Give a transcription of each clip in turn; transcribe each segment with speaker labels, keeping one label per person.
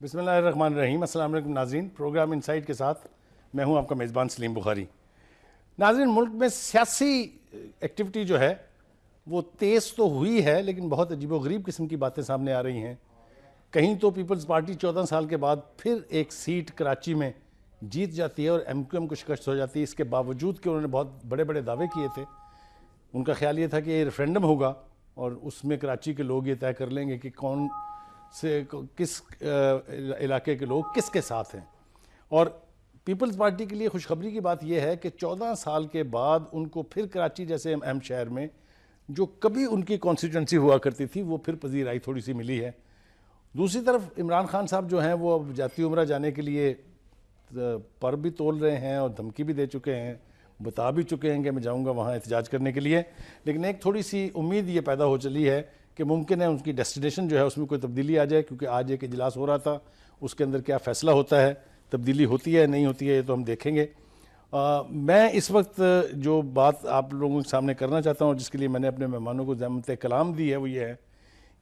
Speaker 1: بسم اللہ الرحمن الرحیم. السلام علیکم ناظرین. پروگرام انسائٹ کے ساتھ میں ہوں آپ کا میزبان سلیم بخاری. ناظرین, ملک میں سیاسی ایکٹیویٹی جو ہے وہ تیز تو ہوئی ہے, لیکن بہت عجیب و غریب قسم کی باتیں سامنے آ رہی ہیں. کہیں تو پیپلز پارٹی 14 سال کے بعد پھر ایک سیٹ کراچی میں جیت جاتی ہے اور ایم کیو ایم کو شکست ہو جاتی ہے, اس کے باوجود کہ انہوں نے بہت بڑے بڑے دعوے کیے تھے. ان کا خیال یہ تھا کہ یہ ریفرینڈم ہوگا اور اس میں کراچی کے لوگ یہ طے کر لیں گے کہ کون سے کس علاقے کے لوگ کس کے ساتھ ہیں. اور پیپلز پارٹی کے لیے خوشخبری کی بات یہ ہے کہ 14 سال کے بعد ان کو پھر کراچی جیسے اہم شہر میں جو کبھی ان کی کانسٹیٹوئنسی ہوا کرتی تھی وہ پھر پذیرائی تھوڑی سی ملی ہے. دوسری طرف عمران خان صاحب جو ہیں وہ اب جاتی عمرہ جانے کے لیے پر بھی تول رہے ہیں اور دھمکی بھی دے چکے ہیں, بتا بھی چکے ہیں کہ میں جاؤں گا وہاں احتجاج کرنے کے لیے. لیکن ایک تھوڑی سی امید یہ پیدا ہو چلی ہے کہ ممکن ہے ان کی ڈیسٹینیشن جو ہے اس میں کوئی تبدیلی آ جائے, کیونکہ آج ایک اجلاس ہو رہا تھا, اس کے اندر کیا فیصلہ ہوتا ہے, تبدیلی ہوتی ہے نہیں ہوتی ہے یہ تو ہم دیکھیں گے. میں اس وقت جو بات آپ لوگوں کے سامنے کرنا چاہتا ہوں اور جس کے لیے میں نے اپنے مہمانوں کو زحمت کلام دی ہے وہ یہ ہے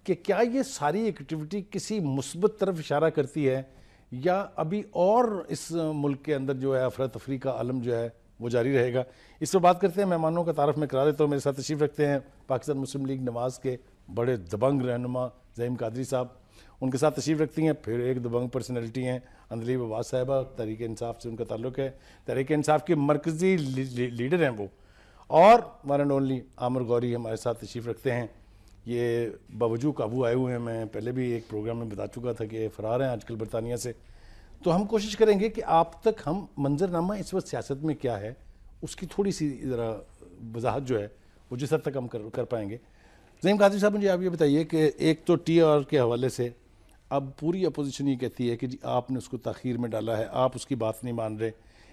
Speaker 1: کہ کیا یہ ساری ایکٹیویٹی کسی مثبت طرف اشارہ کرتی ہے یا ابھی اور اس ملک کے اندر جو ہے افراتفری کا عالم جو ہے وہ جاری رہے گا. اس پر بات کرتے ہیں. مہمانوں کا تعارف میں کرا دیتا ہوں. میرے ساتھ تشریف رکھتے ہیں پاکستان مسلم لیگ نواز کے بڑے دبنگ رہنما زعیم قادری صاحب. ان کے ساتھ تشریف رکھتی ہیں پھر ایک دبنگ پرسنالٹی ہیں اندلیب عباس صاحبہ, تحریک انصاف سے ان کا تعلق ہے, تحریک انصاف کی مرکزی لیڈر ہیں وہ. اور ون اینڈ اونلی عامر غوری ہمارے ساتھ تشریف رکھتے ہیں. یہ باوجود قابو آئے ہوئے ہیں, میں پہلے بھی ایک پروگرام میں بتا چکا تھا کہ فرار ہیں آج کل برطانیہ سے. تو ہم کوشش کریں گے کہ آپ تک ہم منظرنامہ اس وقت سیاست میں کیا ہے اس کی تھوڑی سی ذرا وضاحت جو ہے وہ جس حد تک ہم کر پائیں گے. زعیم قادری صاحب, مجھے آپ یہ بتائیے کہ ایک تو ٹی آر کے حوالے سے اب پوری اپوزیشن یہ کہتی ہے کہ جی آپ نے اس کو تاخیر میں ڈالا ہے, آپ اس کی بات نہیں مان رہے,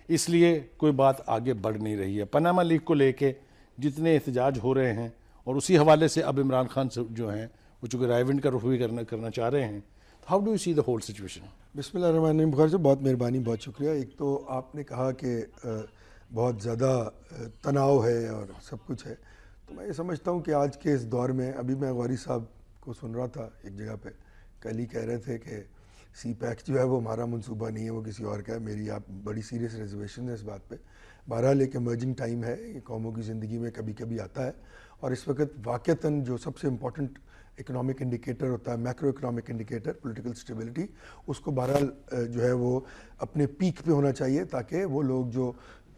Speaker 1: اس لیے کوئی بات آگے بڑھ نہیں رہی ہے. پاناما لیک کو لے کے جتنے احتجاج ہو رہے ہیں اور اسی حوالے سے اب عمران خان جو ہیں وہ چونکہ رائیونڈ کا رخ بھی کرنا چاہ رہے ہیں, how do you see the whole situation?
Speaker 2: بسم اللہ الرحمن الرحیم. بخاری صاحب بہت مہربانی, بہت شکریہ. ایک تو آپ نے کہا کہ بہت زیادہ تناؤ ہے اور سب کچھ ہے, تو میں یہ سمجھتا ہوں کہ آج کے اس دور میں, ابھی میں غوری صاحب کو سن رہا تھا ایک جگہ پہ, کل ہی کہہ رہے تھے کہ سی پیک جو ہے وہ ہمارا منصوبہ نہیں ہے, وہ کسی اور کا ہے. میری آپ بڑی سیریس ریزرویشن ہے اس بات پہ. بہرحال ایک ایمرجنگ ٹائم ہے, یہ قوموں کی زندگی میں کبھی کبھی آتا ہے, اور اس وقت واقعتاً جو سب سے امپورٹنٹ اکنامک انڈیکیٹر ہوتا ہے, macro economic indicator, political stability, اس کو بہرحال جو ہے وہ اپنے پیک پہ ہونا چاہیے, تاکہ وہ لوگ جو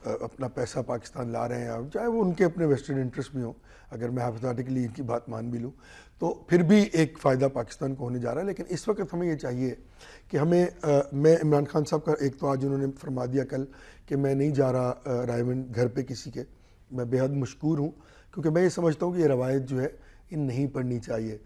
Speaker 2: اپنا پیسہ پاکستان لا رہے ہیں, چاہے وہ ان کے اپنے ویسٹرن انٹرسٹ بھی ہوں, اگر میں ہائپوتھیٹیکلی ان کی بات مان بھی لوں تو پھر بھی ایک فائدہ پاکستان کو ہونے جا رہا ہے. لیکن اس وقت ہمیں یہ چاہیے کہ ہمیں میں عمران خان صاحب کا ایک تو آج انہوں نے فرما دیا کل کہ میں نہیں جا رہا رائیونڈ گھر پہ کسی کے, میں بے حد مشکور ہوں, کیونکہ میں یہ سمجھتا ہوں کہ یہ روایت جو ہے یہ نہیں پڑھنی چاہیے.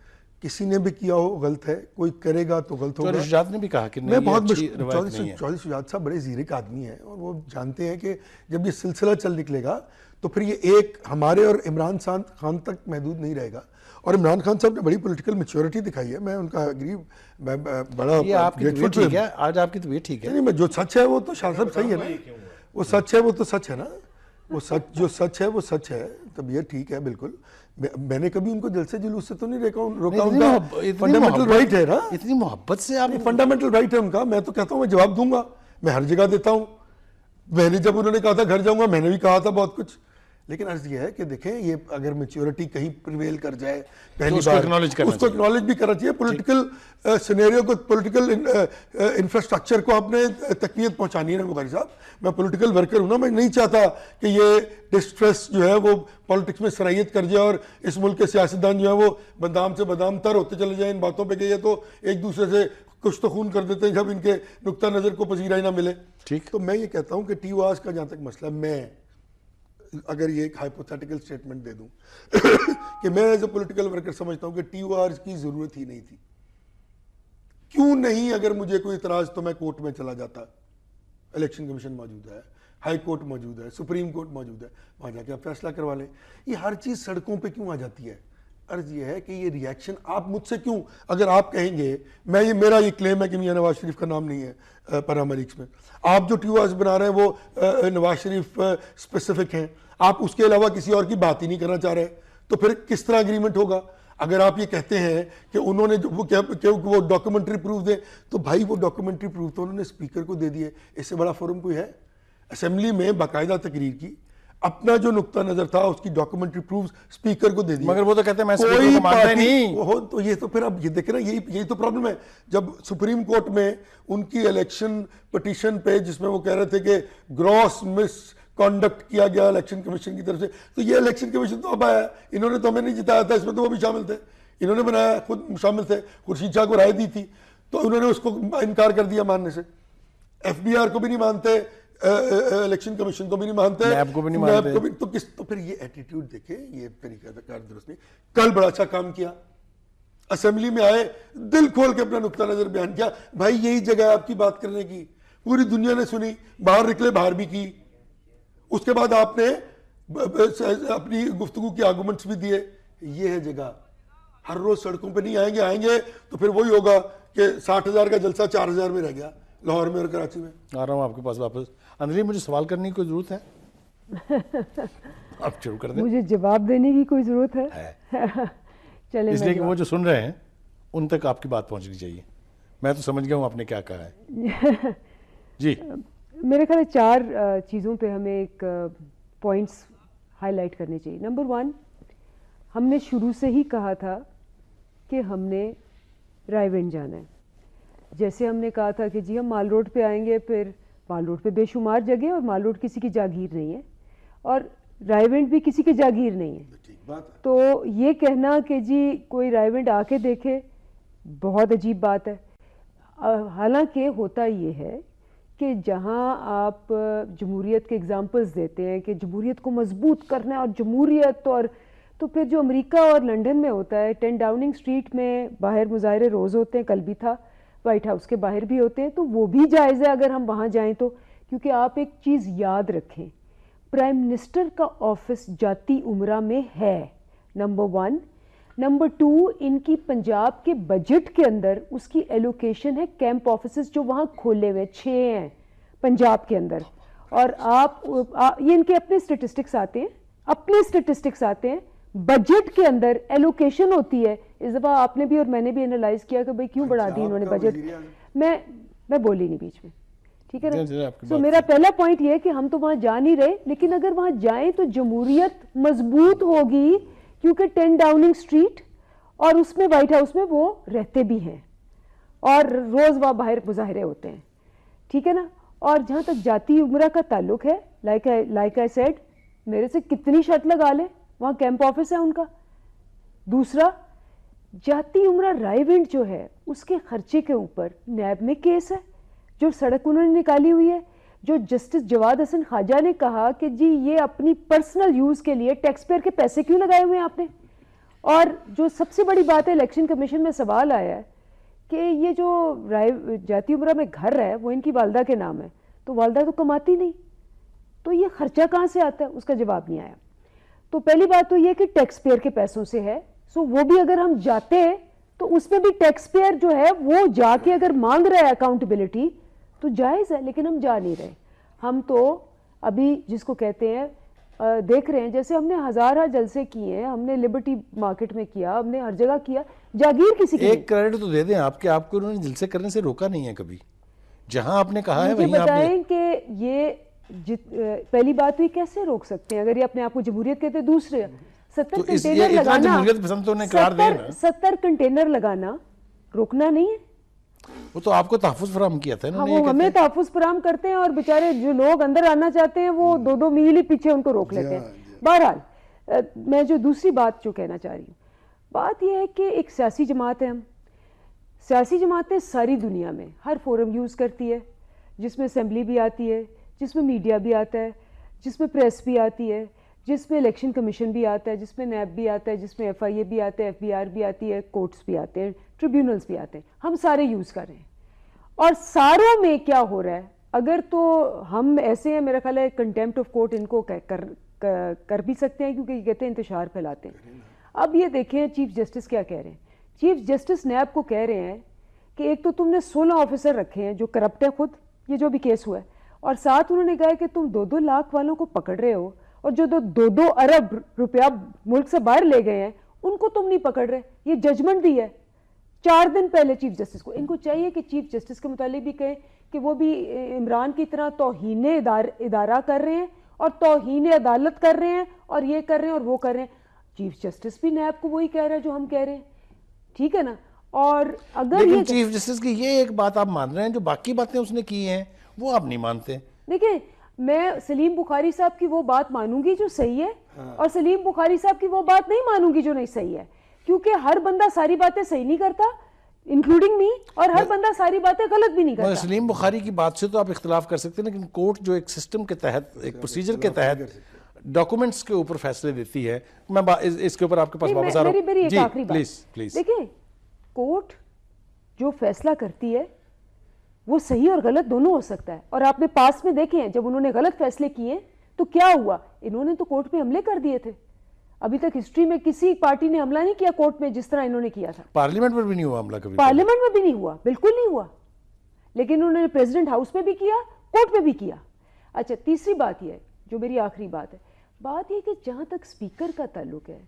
Speaker 2: کسی نے بھی کیا ہو غلط ہے, کوئی کرے گا تو غلط ہوگا.
Speaker 1: چودھری شجاعت نے بھی کہا کہ
Speaker 2: میں بہت چودھری شجاعت صاحب بڑے زیرک آدمی ہیں, اور وہ جانتے ہیں کہ جب یہ سلسلہ چل نکلے گا تو پھر یہ ایک ہمارے اور عمران خان تک محدود نہیں رہے گا. اور عمران خان صاحب نے بڑی پولیٹیکل میچورٹی دکھائی ہے, میں ان کا اگری, میں بڑا
Speaker 1: گریٹفل ہوں. آج آپ کی طبیعت ٹھیک ہے؟
Speaker 2: نہیں, جو سچ ہے وہ تو شاہ صاحب صحیح ہے نا, وہ سچ ہے وہ تو سچ ہے نا, وہ سچ جو سچ ہے وہ سچ ہے. طبیعت ٹھیک ہے بالکل. میں نے کبھی ان کو جلسے جلوس سے تو نہیں روکا, ان کا فنڈامنٹل رائٹ ہے نا,
Speaker 1: اتنی محبت سے آپ,
Speaker 2: فنڈامنٹل رائٹ ہے ان کا. میں تو کہتا ہوں میں جواب دوں گا, میں ہر جگہ دیتا ہوں. میں نے جب انہوں نے کہا تھا گھر جاؤں گا, میں نے بھی کہا تھا بہت کچھ. لیکن عرض یہ ہے کہ دیکھیں, یہ اگر میچورٹی کہیں پریویل کر جائے پہلی بار, اس کو اکنالج بھی کرنا چاہیے. پولیٹیکل سینیریو کو, پولیٹیکل انفراسٹرکچر کو آپ نے تقویت پہنچانی ہے نا بخاری صاحب. میں پولیٹیکل ورکر ہوں نا, میں نہیں چاہتا کہ یہ ڈسٹریس جو ہے وہ پالیٹکس میں سرائیت کر جائے اور اس ملک کے سیاستدان جو ہے وہ بادام سے بادام تر ہوتے چلے جائیں ان باتوں پہ کہ یہ تو ایک دوسرے سے کچھ تو خون کر دیتے ہیں جب ان کے نقطہ نظر کو پذیرائی نہ ملے. ٹھیک, تو میں یہ کہتا ہوں کہ ٹی واز کا جہاں تک مسئلہ, میں اگر یہ ایک ہائپوتھیٹیکل سٹیٹمنٹ دے دوں کہ میں ایز اے پولیٹیکل ورکر سمجھتا ہوں کہ ٹی وارز کی ضرورت ہی نہیں تھی. کیوں نہیں؟ اگر مجھے کوئی اعتراض تو میں کورٹ میں چلا جاتا, الیکشن کمیشن موجود ہے, ہائی کورٹ موجود ہے, سپریم کورٹ موجود ہے, وہاں جا کے آپ فیصلہ کروا لیں. یہ ہر چیز سڑکوں پہ کیوں آ جاتی ہے؟ عرض یہ ہے کہ یہ ریئیکشن آپ مجھ سے کیوں, اگر آپ کہیں گے, میں یہ میرا یہ کلیم ہے کہ میاں نواز شریف کا نام نہیں ہے پاناما لیکس میں, آپ جو ٹی واز بنا رہے ہیں وہ نواز شریف اسپیسیفک ہیں, آپ اس کے علاوہ کسی اور کی بات ہی نہیں کرنا چاہ رہے, تو پھر کس طرح اگریمنٹ ہوگا؟ اگر آپ یہ کہتے ہیں کہ انہوں نے وہ ڈاکومنٹری پروف دے تو بھائی وہ ڈاکومنٹری پروف تو انہوں نے اسپیکر کو دے دیے. اس سے بڑا فورم کوئی ہے؟ اسمبلی میں باقاعدہ تقریر کی, اپنا جو نقطہ نظر تھا اس کی ڈاکومنٹری پروف اسپیکر کو دے دی.
Speaker 1: مگر وہ تو کہتے ہیں میں اسپیکر کو مانتا ہی نہیں.
Speaker 2: تو یہ تو پھر اب یہ دیکھیں نا, یہی تو پرابلم ہے. جب سپریم کورٹ میں ان کی الیکشن پٹیشن پہ جس میں وہ کہہ رہے تھے کہ گراس مس کانڈکٹ کیا گیا الیکشن کمیشن کی طرف سے, تو یہ الیکشن کمیشن تو اب آیا, انہوں نے تو ہمیں نہیں جتایا تھا, اس میں تو وہ بھی شامل تھے, انہوں نے بنایا, خود شامل تھے, خورشید شاہ کو رائے دی تھی, تو انہوں نے اس کو انکار کر دیا ماننے سے. ایف بی آر کو بھی نہیں مانتے, الیکشن کمیشن کو بھی نہیں مانتے,
Speaker 1: نیب کو بھی نہیں مانتے,
Speaker 2: تو پھر یہ ایٹیٹیوڈ دیکھیں, یہ طریقہ کار درست نہیں. کل بڑا اچھا کام کیا, اسمبلی میں آئے, دل کھول کے اپنا نقطہ نظر بیان کیا. بھائی یہی جگہ ہے آپ کی بات کرنے کی, پوری دنیا نے سنی, باہر نکلے باہر بھی کی, اس کے بعد آپ نے اپنی گفتگو کی آرگومنٹس بھی دیے. یہ ہے جگہ. ہر روز سڑکوں پہ نہیں آئیں گے تو پھر وہی ہوگا کہ 60,000 کا جلسہ 4,000 میں رہ گیا, لاہور میں اور کراچی میں. آ
Speaker 1: رہا ہوں آپ کے پاس واپس. اندرین, مجھے سوال کرنے کی کوئی ضرورت ہے؟ آپ شروع کر دیں.
Speaker 3: مجھے جواب دینے کی کوئی ضرورت ہے؟ چلیں,
Speaker 1: اس لیے کہ وہ جو سن رہے ہیں ان تک آپ کی بات پہنچنی چاہیے. میں تو سمجھ گیا ہوں آپ نے کیا کہا ہے. جی,
Speaker 3: میرے خیال ہے 4 چیزوں پہ ہمیں ایک پوائنٹس ہائی لائٹ کرنے چاہیے. نمبر 1, ہم نے شروع سے ہی کہا تھا کہ ہم نے رائے ونڈ جانا ہے. جیسے ہم نے کہا تھا کہ جی ہم مال روڈ پہ آئیں گے, پھر مال روڈ پہ بے شمار جگہ, اور مال روڈ کسی کی جاگیر نہیں ہے, اور رائے ونڈ بھی کسی کی جاگیر نہیں ہے. تو یہ کہنا کہ جی کوئی رائے ونڈ آ کے دیکھے, بہت عجیب بات ہے. حالانکہ ہوتا یہ ہے کہ جہاں آپ جمہوریت کے اگزامپلز دیتے ہیں کہ جمہوریت کو مضبوط کرنا ہے اور جمہوریت, اور تو پھر جو امریکہ اور لنڈن میں ہوتا ہے, 10 ڈاؤننگ اسٹریٹ میں باہر مظاہرے روز ہوتے ہیں, کل بھی تھا, وائٹ ہاؤس کے باہر بھی ہوتے ہیں, تو وہ بھی جائز ہے اگر ہم وہاں جائیں تو. کیونکہ آپ ایک چیز یاد رکھیں, پرائم منسٹر کا آفس جاتی امرہ میں ہے, نمبر 1. نمبر 2, ان کی پنجاب کے بجٹ کے اندر اس کی ایلوکیشن ہے کیمپ آفیسز جو وہاں کھولے ہوئے 6 ہیں پنجاب کے اندر. اور آپ یہ ان کے اپنے اسٹیٹسٹکس آتے ہیں, بجٹ کے اندر ایلوکیشن ہوتی ہے. اس دفعہ آپ نے بھی اور میں نے بھی انالائز کیا کہ بھئی کیوں بڑھا دی انہوں نے بجٹ. میں بولی نہیں بیچ میں, ٹھیک ہے نا. تو میرا پہلا پوائنٹ یہ ہے کہ ہم تو وہاں جا نہیں رہے, لیکن اگر وہاں جائیں تو جمہوریت مضبوط ہوگی, کیونکہ 10 ڈاؤننگ اسٹریٹ اور اس میں وائٹ ہاؤس میں وہ رہتے بھی ہیں, اور روز وہاں باہر مظاہرے ہوتے ہیں, ٹھیک ہے نا. اور جہاں تک جاتی عمرہ کا تعلق ہے, لائک آئی سیڈ, میرے سے کتنی شرط لگا لیں, وہاں کیمپ آفس ہے ان کا. دوسرا, جاتی عمرہ رائے ونڈ جو ہے اس کے خرچے کے اوپر نیب میں کیس ہے, جو سڑک انہوں نے نکالی ہوئی ہے, جو جسٹس جواد حسن خواجہ نے کہا کہ جی یہ اپنی پرسنل یوز کے لیے ٹیکس پیئر کے پیسے کیوں لگائے ہوئے ہیں آپ نے. اور جو سب سے بڑی بات ہے, الیکشن کمیشن میں سوال آیا ہے کہ یہ جو جاتی عمرہ میں گھر ہے وہ ان کی والدہ کے نام ہے, تو والدہ تو کماتی نہیں, تو یہ خرچہ کہاں سے آتا ہے, اس کا جواب نہیں آیا. تو پہلی بات تو یہ کہ ٹیکس پیئر کے پیسوں سے ہے, سو وہ بھی اگر ہم جاتے ہیں تو اس میں بھی ٹیکس پیئر جو ہے وہ جا کے اگر مانگ رہا ہے اکاؤنٹیبلٹی تو جائز ہے, لیکن ہم جا نہیں رہے. ہم تو ابھی جس کو کہتے ہیں دیکھ رہے ہیں, جیسے ہم نے ہزارہ جلسے کیے ہیں, ہم نے لبرٹی مارکیٹ میں کیا, ہم نے ہر جگہ کیا, جاگیر کسی کی.
Speaker 1: ایک کریڈٹ تو دے دیں آپ کو انہوں نے جلسے کرنے سے روکا نہیں ہے کبھی, جہاں آپ نے کہا ہے وہیں آپ
Speaker 3: بتائیں کہ یہ پہلی بات ہوئی کیسے روک سکتے ہیں اگر یہ اپنے آپ کو جمہوریت کہتے ہیں. دوسرے 70 کنٹینر لگانا, 70 کنٹینر لگانا روکنا نہیں ہے.
Speaker 1: وہ تو آپ کو تحفظ فراہم کیا تھا,
Speaker 3: وہ ہمیں تحفظ فراہم کرتے ہیں, اور بیچارے جو لوگ اندر آنا چاہتے ہیں وہ 2 میل ہی پیچھے ان کو روک لیتے ہیں. بہرحال میں جو دوسری بات جو کہنا چاہ رہی ہوں, بات یہ ہے کہ ایک سیاسی جماعت ہے, ہم سیاسی جماعتیں ساری دنیا میں ہر فورم یوز کرتی ہے, جس میں اسمبلی بھی آتی ہے, جس میں میڈیا بھی آتا ہے, جس میں پریس بھی آتی ہے, جس میں الیکشن کمیشن بھی آتا ہے, جس میں نیب بھی آتا ہے, جس میں ایف آئی اے بھی آتا ہے, ایف بی آر بھی آتی ہے, کورٹس بھی آتے ہیں, ٹریبیونلز بھی آتے ہیں, ہم سارے یوز کر رہے ہیں. اور ساروں میں کیا ہو رہا ہے, اگر تو ہم ایسے ہیں, میرا خیال ہے کنٹیمپٹ آف کورٹ ان کو کر بھی سکتے ہیں, کیونکہ یہ کہتے ہیں انتشار پھیلاتے ہیں. اب یہ دیکھیں چیف جسٹس کیا کہہ رہے ہیں. چیف جسٹس نیب کو کہہ رہے ہیں کہ ایک تو تم نے 16 آفیسر رکھے ہیں جو کرپٹ ہیں خود, یہ جو بھی کیس ہوا ہے, اور ساتھ انہوں نے کہا کہ تم 2-2 لاکھ والوں کو پکڑ رہے ہو, اور جو 2-2 ارب روپیہ ملک سے باہر لے گئے ہیں ان کو تم نہیں پکڑ رہے. یہ ججمنٹ دی ہے 4 دن پہلے چیف جسٹس کو. ان کو چاہیے کہ چیف جسٹس کے متعلق بھی کہیں کہ وہ بھی عمران کی طرح توہین ادارہ کر رہے ہیں اور توہین عدالت کر رہے ہیں اور یہ کر رہے ہیں اور وہ کر رہے ہیں. چیف جسٹس بھی نیب کو وہی کہہ رہا ہے جو ہم کہہ رہے ہیں, ٹھیک ہے نا. اور اگر
Speaker 1: لیکن چیف جسٹس کی یہ ایک بات آپ مان رہے ہیں, جو باقی باتیں اس نے کی ہیں وہ آپ نہیں مانتے.
Speaker 3: دیکھیں, میں سلیم بخاری صاحب کی وہ بات مانوں گی جو صحیح ہے اور سلیم بخاری صاحب کی وہ بات نہیں مانوں گی جو نہیں صحیح ہے, کیونکہ ہر بندہ ساری باتیں صحیح نہیں کرتا انکلوڈنگ می, اور ہر بندہ ساری باتیں غلط بھی نہیں کرتا.
Speaker 1: سلیم بخاری کی بات سے تو آپ اختلاف کر سکتے ہیں, لیکن کورٹ جو ایک سسٹم کے تحت, ایک پروسیجر کے تحت ڈاکومنٹس کے اوپر فیصلے دیتی ہے. میں اس کے اوپر آپ کے پاس واپس آ رہا ہوں.
Speaker 3: میری ایک آخری بات,
Speaker 1: پلیز.
Speaker 3: دیکھیں, کورٹ جو فیصلہ کرتی ہے وہ صحیح اور غلط دونوں ہو سکتا ہے. اور آپ نے پاس میں دیکھے ہیں جب انہوں نے غلط فیصلے کیے تو کیا ہوا, انہوں نے تو کورٹ میں حملے کر دیے تھے. ابھی تک ہسٹری میں کسی پارٹی نے حملہ نہیں کیا کورٹ میں جس طرح انہوں نے کیا تھا.
Speaker 1: پارلیمنٹ میں بھی نہیں ہوا حملہ کبھی.
Speaker 3: پارلیمنٹ میں بھی نہیں ہوا, بالکل نہیں ہوا, لیکن انہوں نے پریزیڈنٹ ہاؤس میں بھی کیا, کورٹ میں بھی کیا. اچھا, تیسری بات یہ ہے جو میری آخری بات ہے, بات یہ کہ جہاں تک اسپیکر کا تعلق ہے,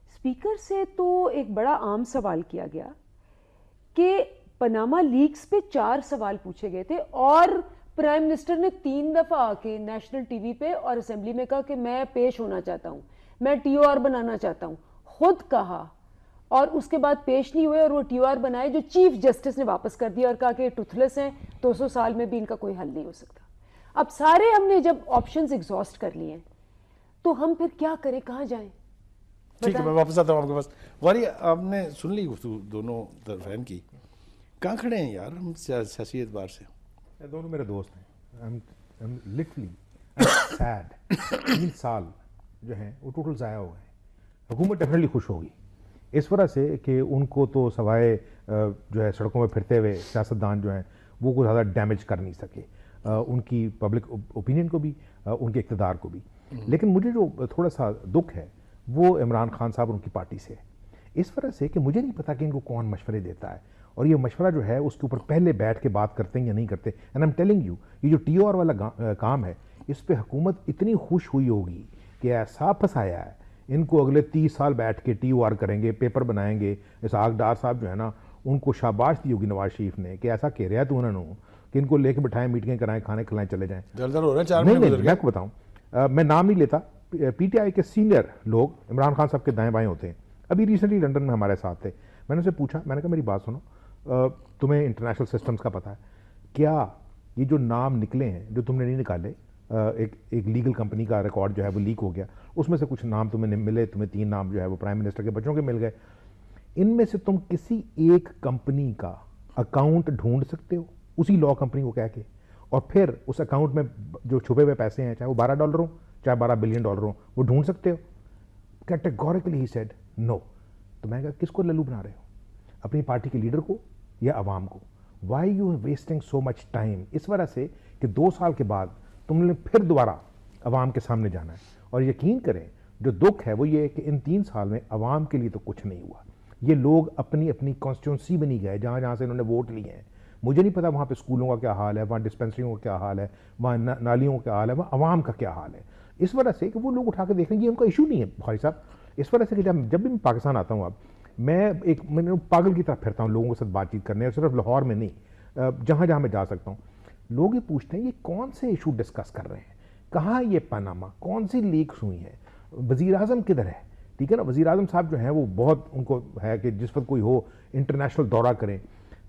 Speaker 3: اسپیکر سے تو ایک بڑا عام سوال کیا گیا کہ پاناما لیکس پہ 4 سوال پوچھے گئے تھے اور پرائم منسٹر نے 3 دفعہ آ کے نیشنل ٹی وی پہ اور اسمبلی میں کہا کہ میں پیش ہونا چاہتا ہوں, میں ٹی او آر بنانا چاہتا ہوں, خود کہا, اور اس کے بعد پیش نہیں ہوئے اور وہ ٹی او آر بنائے جو چیف جسٹس نے واپس کر دیا اور کہا کہ ٹوتھلیس ہیں, 200 سال میں بھی ان کا کوئی حل نہیں ہو سکتا. اب سارے ہم نے جب آپشنز ایگزاسٹ کر لیے ہیں تو ہم پھر کیا کریں, کہاں جائیں؟
Speaker 1: ٹھیک ہے, میں واپس آتا ہوں آپ کے پاس. واری, آپ نے سن لی گفتگو دونوں طرفین کی, کہاں کھڑے ہیں یار ہم سیاسی اعتبار سے؟
Speaker 4: دونوں میرے دوست ہیں. Literally sad. 3 سال جو ہیں وہ ٹوٹل ضائع ہو گئے. حکومت ڈیفینیٹلی خوش ہوگی اس وجہ سے کہ ان کو تو سوائے جو ہے سڑکوں میں پھرتے ہوئے سیاستدان جو ہیں وہ کوئی زیادہ ڈیمیج کر نہیں سکے, ان کی پبلک اوپینین کو بھی, ان کے اقتدار کو بھی. لیکن مجھے جو تھوڑا سا دکھ ہے وہ عمران خان صاحب اور ان کی پارٹی سے, اس وجہ سے کہ مجھے نہیں پتا کہ ان کو کون مشورے دیتا ہے, اور یہ مشورہ جو ہے اس کے اوپر پہلے بیٹھ کے بات کرتے ہیں یا نہیں کرتے. And I am telling you, یہ جو ٹی او آر والا کام ہے اس پہ حکومت اتنی خوش ہوئی ہوگی کہ ایسا پھنسایا ہے, ان کو اگلے 30 سال بیٹھ کے ٹی او آر کریں گے, پیپر بنائیں گے. اسحاق ڈار صاحب جو ہے نا, ان کو شاباش دی ہوگی نواز شریف نے کہ ایسا کہہ رہا تو انہوں نے کہ ان کو لے کے بٹھائیں, میٹنگیں کرائیں, کھانے کھلائیں, چلے جائیں. نہیں, میں آپ کو بتاؤں, میں نام نہیں لیتا, پی ٹی آئی کے سینئر لوگ عمران خان صاحب کے دائیں بائیں ہوتے ہیں. ابھی ریسنٹلی لنڈن میں ہمارے ساتھ تھے, میں نے اسے پوچھا, میں نے کہا میری بات سنو, تمہیں انٹرنیشنل سسٹمز کا پتہ ہے کیا؟ یہ جو نام نکلے ہیں جو تم نے نہیں نکالے, ایک لیگل کمپنی کا ریکارڈ جو ہے وہ لیک ہو گیا, اس میں سے کچھ نام تمہیں ملے, تمہیں 3 نام جو ہے وہ پرائم منسٹر کے بچوں کے مل گئے. ان میں سے تم کسی ایک کمپنی کا اکاؤنٹ ڈھونڈ سکتے ہو اسی لا کمپنی کو کہہ کے, اور پھر اس اکاؤنٹ میں جو چھپے ہوئے پیسے ہیں, چاہے وہ $12 ہوں چاہے $12 بلین ہوں, وہ ڈھونڈ سکتے ہو؟ Categorically he said no. تو میں کہا کس کو للو بنا رہے ہو, اپنی پارٹی کے لیڈر کو یا عوام کو؟ Why you wasting so much time? اس وجہ سے کہ 2 سال کے بعد تم نے پھر دوبارہ عوام کے سامنے جانا ہے. اور یقین کریں جو دکھ ہے وہ یہ ہے کہ ان 3 سال میں عوام کے لیے تو کچھ نہیں ہوا. یہ لوگ اپنی اپنی کانسٹیٹوئنسی بنی گئے جہاں جہاں سے انہوں نے ووٹ لیے ہیں. مجھے نہیں پتا وہاں پہ اسکولوں کا کیا حال ہے, وہاں ڈسپینسریوں کا کیا حال ہے, وہاں نالیوں کا کیا حال ہے, وہاں عوام کا کیا حال ہے. اس وجہ سے کہ وہ لوگ اٹھا کے دیکھ لیں گے, ان کا ایشو نہیں ہے بخاری صاحب. اس وجہ سے کہ جب بھی میں پاکستان آتا ہوں, اب میں پاگل کی طرح پھرتا ہوں لوگوں کے ساتھ بات چیت کرنے, اور صرف لاہور میں نہیں, جہاں جہاں میں جا سکتا ہوں. لوگ یہ پوچھتے ہیں یہ کون سے ایشو ڈسکس کر رہے ہیں, کہاں یہ پاناما, کون سی لیکس ہوئی ہیں, وزیر اعظم کدھر ہے؟ ٹھیک ہے نا, وزیر اعظم صاحب جو ہیں وہ بہت ان کو ہے کہ جس وقت کوئی ہو انٹرنیشنل دورہ کریں.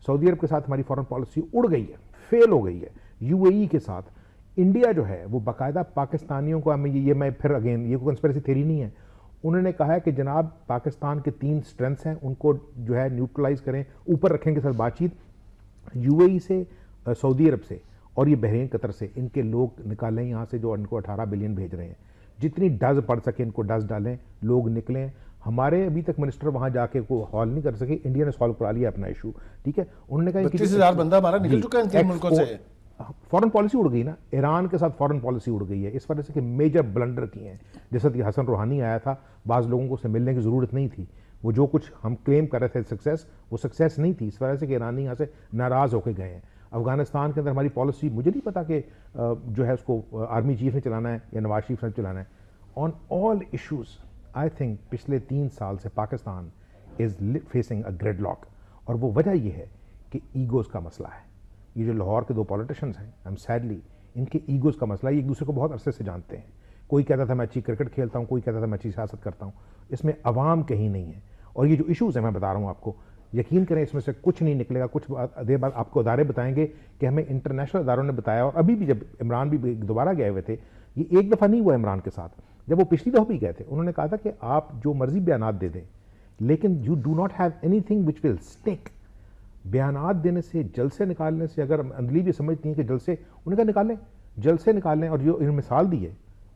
Speaker 4: سعودی عرب کے ساتھ ہماری فارن پالیسی اڑ گئی ہے, فیل ہو گئی ہے. یو اے ای کے ساتھ انڈیا جو ہے وہ باقاعدہ پاکستانیوں کو, یہ میں پھر اگین یہ کنسپیریسی تھیوری نہیں ہے, انہوں نے کہا ہے کہ جناب پاکستان کے 3 اسٹرینتھس ہیں, ان کو جو ہے نیوٹرلائز کریں, اوپر رکھیں کے ساتھ بات چیت. یو اے ای سے, سعودی عرب سے اور یہ بحرین قطر سے ان کے لوگ نکالیں یہاں سے, جو ان کو 18 بلین بھیج رہے ہیں. جتنی ڈز پڑ سکے ان کو ڈز ڈالیں, لوگ نکلیں. ہمارے ابھی تک منسٹر وہاں جا کے کو ہال نہیں کر سکے, انڈیا نے سالو کرا لیا اپنا ایشو. ٹھیک ہے, انہوں نے کہا
Speaker 1: 32,000 بندہ ہمارا نکل چکا ہے ان 3 ملکوں سے.
Speaker 4: فارن پالیسی اڑ گئی نا, ایران کے ساتھ فارن پالیسی اڑ گئی ہے. اس وجہ سے کہ میجر بلنڈر کی ہیں, جیسا کہ حسن روحانی آیا تھا, بعض لوگوں کو اسے ملنے کی ضرورت نہیں تھی, وہ جو کچھ ہم کلیم کر رہے تھے سکسیس, وہ سکسیس نہیں تھی. اس وجہ سے کہ ایرانی یہاں سے ناراض ہو کے گئے ہیں. افغانستان کے اندر ہماری پالیسی, مجھے نہیں پتا کہ جو ہے اس کو آرمی چیف نے چلانا ہے یا نواز شریف نے چلانا ہے. آن آل ایشوز آئی تھنک پچھلے 3 سال سے Pakistan is facing a gridlock, اور وہ وجہ یہ ہے کہ ایگوز کا مسئلہ ہے. یہ جو لاہور کے 2 پولیٹیشنز ہیں, ہم سیڈلی ان کے ایگوز کا مسئلہ ہے. ایک دوسرے کو بہت عرصے سے جانتے ہیں. کوئی کہتا تھا میں اچھی کرکٹ کھیلتا ہوں, کوئی کہتا تھا میں اچھی سیاست کرتا ہوں. اس میں عوام کہیں نہیں ہے. اور یہ جو ایشوز ہیں میں بتا رہا ہوں آپ کو, یقین کریں اس میں سے کچھ نہیں نکلے گا. کچھ دیر بعد آپ کو ادارے بتائیں گے کہ ہمیں انٹرنیشنل اداروں نے بتایا, اور ابھی بھی جب عمران بھی دوبارہ گئے ہوئے تھے, یہ ایک دفعہ نہیں ہوا عمران کے ساتھ, جب وہ پچھلی دفعہ بھی گئے تھے, انہوں نے کہا تھا کہ آپ جو مرضی بیانات دے دیں لیکن you do not have anything which will stick. بیانات دینے سے, جلسے نکالنے سے, اگر اندلی بھی سمجھتی ہیں کہ جلسے, انہوں نے کہا نکالیں, جلسے نکالیں, اور جو انہوں نے مثال دی ہے